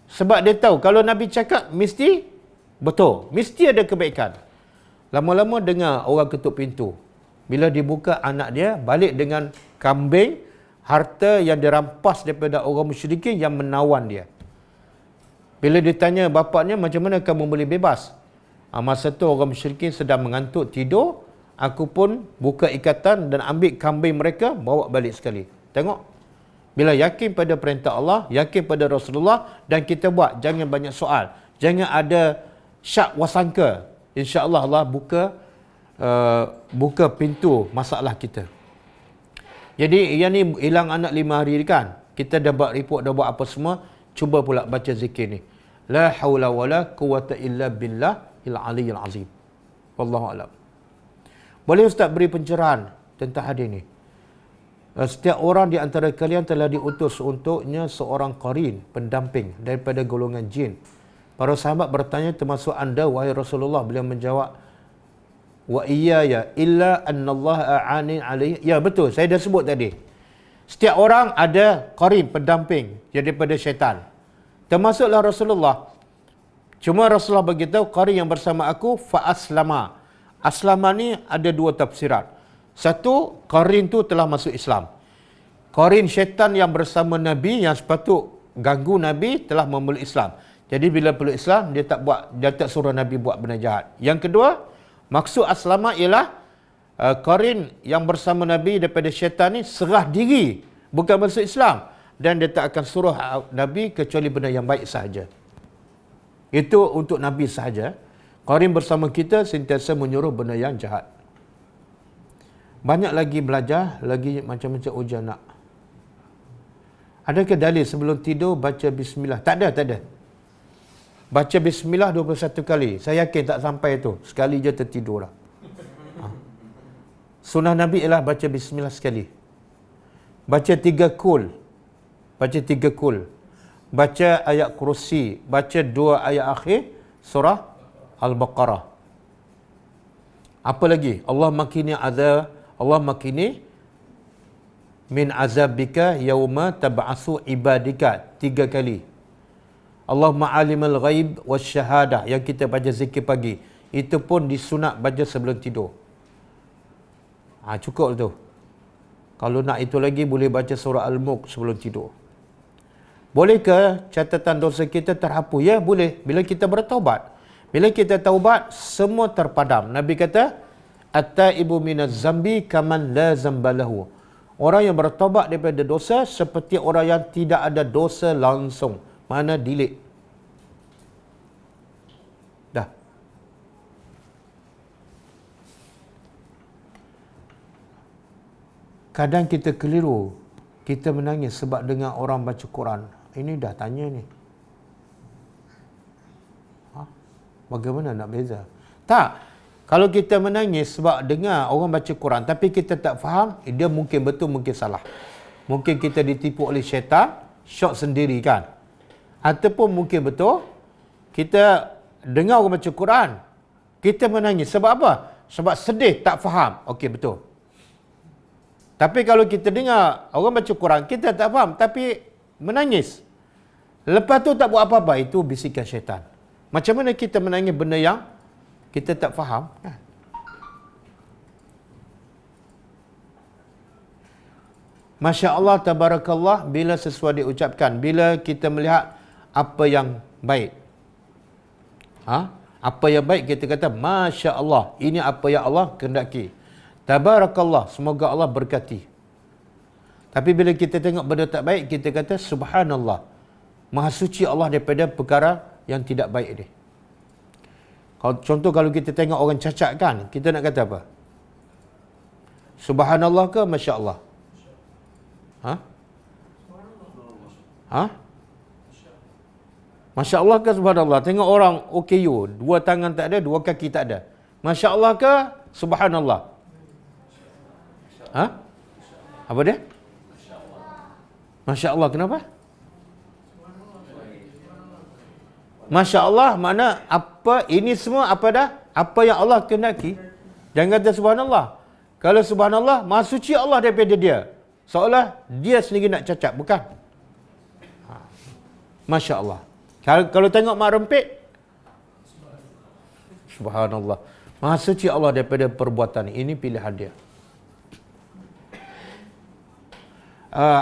sebab dia tahu kalau Nabi cakap mesti betul, mesti ada kebaikan. Lama-lama dengar orang ketuk pintu. Bila dibuka, anak dia balik dengan kambing, harta yang dirampas daripada orang musyrikin yang menawan dia. Bila ditanya bapaknya, macam mana kamu boleh bebas? Masa tu orang musyrikin sedang mengantuk tidur, aku pun buka ikatan dan ambil kambing mereka, bawa balik sekali. Tengok. Bila yakin pada perintah Allah, yakin pada Rasulullah, dan kita buat, jangan banyak soal. Jangan ada syak wasangka. InsyaAllah Allah buka pintu masalah kita. Jadi yang ni hilang anak 5 hari kan. Kita dah buat report, dah buat apa semua. Cuba pula baca zikir ni. La haula wala quwwata illa billah al-aliyyil azim. Wallahu a'lam. Boleh Ustaz beri pencerahan tentang hadis ni? Setiap orang di antara kalian telah diutus untuknya seorang qarin, pendamping daripada golongan jin. Para sahabat bertanya, termasuk anda wahai Rasulullah? Beliau menjawab, wa iyaya illa annallaha a'ani alaihi. Ya betul, saya dah sebut tadi. Setiap orang ada qarin, pendamping daripada syaitan. Termasuklah Rasulullah. Cuma Rasulullah beritahu, qarin yang bersama aku fa aslama. Aslama ni ada 2 tafsirat. Satu, qarin tu telah masuk Islam. Qarin syaitan yang bersama Nabi yang sepatut ganggu Nabi telah memeluk Islam. Jadi bila peluk Islam, dia tak suruh Nabi buat benda jahat. Yang kedua, maksud aslama ialah Qarin yang bersama Nabi daripada syaitan ni serah diri, bukan masuk Islam, dan dia tak akan suruh Nabi kecuali benda yang baik sahaja. Itu untuk Nabi sahaja. Qarin bersama kita sentiasa menyuruh benda yang jahat. Banyak lagi belajar, lagi macam-macam ujian nak. Adakah dalil sebelum tidur baca bismillah? Tak ada. Baca bismillah 21 kali. Saya yakin tak sampai tu. Sekali je tertidur dah. Sunnah Nabi ialah baca bismillah sekali. Baca 3 kul. Baca ayat kursi. Baca 2 ayat akhir surah Al-Baqarah. Apa lagi? Allah makini min azabika yauma tab'asu ibadika. 3 kali. Allahumma alimul ghaib wasyahadah yang kita baca zikir pagi. Itu pun disunat baca sebelum tidur. Cukup tu. Kalau nak itu lagi boleh baca surah Al-Mulk sebelum tidur. Bolehkah catatan dosa kita terhapus? Ya, boleh. Bila kita bertaubat. Bila kita taubat, semua terpadam. Nabi kata, at-taibu minaz zambi kaman la zambalahu. Orang yang bertaubat daripada dosa seperti orang yang tidak ada dosa langsung. Mana delete. Dah. Kadang kita keliru. Kita menangis sebab dengar orang baca Quran. Ini dah tanya ni. Bagaimana nak beza? Tak. Kalau kita menangis sebab dengar orang baca Quran tapi kita tak faham, dia mungkin betul, mungkin salah. Mungkin kita ditipu oleh syaitan, syok sendiri kan. Ataupun mungkin betul, kita dengar orang baca Quran, kita menangis. Sebab apa? Sebab sedih, tak faham. Okey, betul. Tapi kalau kita dengar orang baca Quran, kita tak faham, tapi menangis. Lepas tu tak buat apa-apa, itu bisikan syaitan. Macam mana kita menangis benda yang kita tak faham? Masya Allah, tabarakallah, bila sesuatu diucapkan, bila kita melihat apa yang baik. Apa yang baik kita kata, Masya Allah, ini apa yang Allah kehendaki. Tabarakallah, semoga Allah berkati. Tapi bila kita tengok benda tak baik, kita kata, Subhanallah, Maha suci Allah daripada perkara yang tidak baik dia. Contoh kalau kita tengok orang cacat kan, kita nak kata apa? Subhanallah ke Masya Allah? Masya Allah ke Subhanallah? Tengok orang OKU, 2 tangan tak ada, 2 kaki tak ada. Masya Allah ke Subhanallah? Apa dia? Masya Allah, kenapa? Masya Allah mana apa ini semua apa dah? Apa yang Allah kehendaki. Jangan kata subhanallah. Kalau subhanallah, Maha suci Allah daripada dia. Seolah dia sendiri nak cacat, bukan? Masya Allah. Kalau tengok mak rempit, subhanallah. Maha suci Allah daripada perbuatan ini. Ini pilihan dia.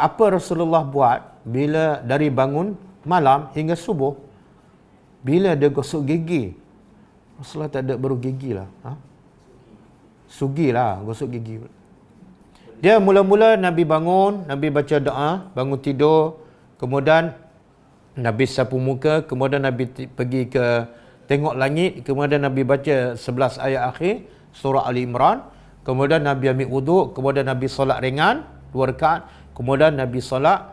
Apa Rasulullah buat bila dari bangun malam hingga subuh? Bila dia gosok gigi, Rasulullah tak ada baru gigi lah. Sugi lah, gosok gigi. Dia mula-mula Nabi bangun, Nabi baca doa, bangun tidur, kemudian Nabi sapu muka, kemudian Nabi pergi ke tengok langit, kemudian Nabi baca 11 ayat akhir surah Ali Imran, kemudian Nabi ambil wuduk, kemudian Nabi solat ringan 2 rakaat, kemudian Nabi solat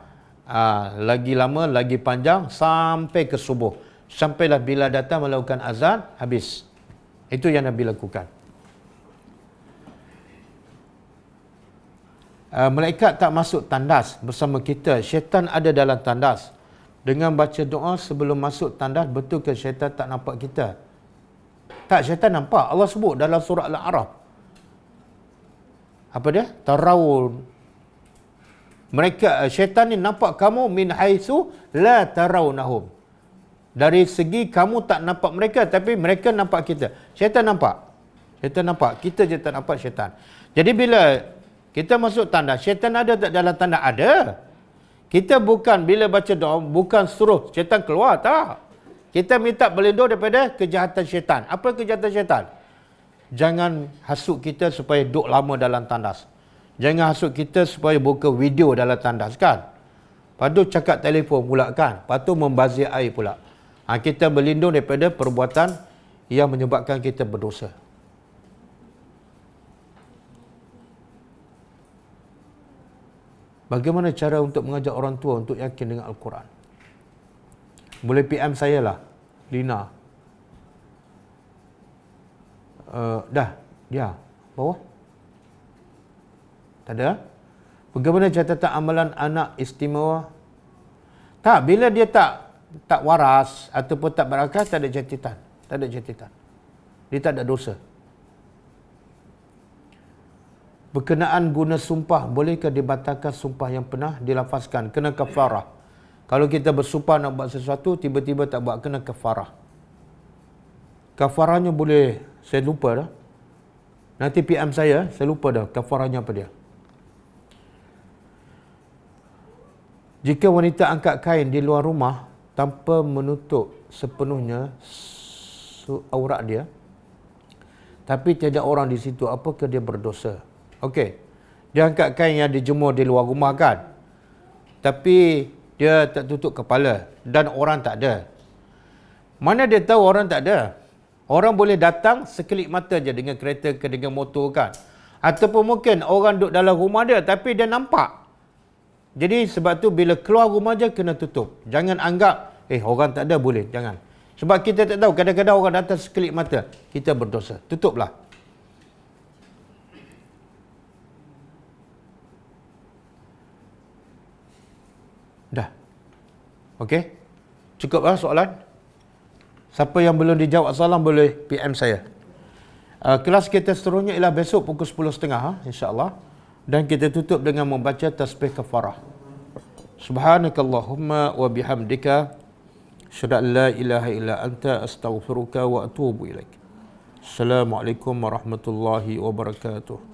lagi lama, lagi panjang sampai ke subuh. Sampailah bila datang melakukan azan, habis. Itu yang Nabi lakukan. Malaikat tak masuk tandas bersama kita. Syaitan ada dalam tandas. Dengan baca doa sebelum masuk tandas, betul ke syaitan tak nampak kita? Tak, syaitan nampak. Allah sebut dalam surah Al-A'raf. Apa dia? Tarawun. Mereka, syaitan ni nampak kamu min haitsu la tarawnahum. Dari segi kamu tak nampak mereka, tapi mereka nampak kita. Syaitan nampak. Syaitan nampak. Kita je tak nampak syaitan. Jadi bila Kita masuk tandas. Syaitan ada tak dalam tandas? Ada. Kita bukan bila baca doa, bukan suruh syaitan keluar, tak. Kita minta berlindung daripada kejahatan syaitan. Apa kejahatan syaitan? Jangan hasut kita supaya duduk lama dalam tandas. Jangan hasut kita supaya buka video dalam tandas, kan? Lepas tu cakap telefon pula, kan? Lepas tu membazir air pula. Kita berlindung daripada perbuatan yang menyebabkan kita berdosa. Bagaimana cara untuk mengajak orang tua untuk yakin dengan Al-Quran? Boleh PM saya lah, Lina. Dah, dia. Bawah? Tak ada? Bagaimana catatan amalan anak istimewa? Tak, bila dia tak waras ataupun tak berakal, tak ada catatan. Tak ada catatan. Dia tak ada dosa. Berkenaan guna sumpah, bolehkah dibatalkan sumpah yang pernah dilafazkan? Kena kafarah. Kalau kita bersumpah nak buat sesuatu, tiba-tiba tak buat, kena kafarah. Kafarahnya boleh, saya lupa dah. Nanti PM saya lupa dah kafarahnya apa dia. Jika wanita angkat kain di luar rumah tanpa menutup sepenuhnya aurat dia, tapi tiada orang di situ, apakah dia berdosa? Okey, dia angkat kain yang dijemur di luar rumah, kan? Tapi dia tak tutup kepala dan orang tak ada. Mana dia tahu orang tak ada? Orang boleh datang sekelip mata je dengan kereta ke dengan motor, kan? Ataupun mungkin orang duduk dalam rumah dia tapi dia nampak. Jadi sebab tu bila keluar rumah je kena tutup. Jangan anggap orang tak ada, boleh. Jangan. Sebab kita tak tahu, kadang-kadang orang datang sekelip mata, kita berdosa. Tutuplah. Dah. Okey? Cukuplah soalan? Siapa yang belum dijawab soalan boleh PM saya. Kelas kita seterusnya ialah besok pukul 10.30, insya-Allah. Dan kita tutup dengan membaca tasbih kafarah. Subhanakallahumma wa bihamdika asyhadu an la ilaha illa anta astaghfiruka wa atubu ilaik. Assalamualaikum warahmatullahi wabarakatuh.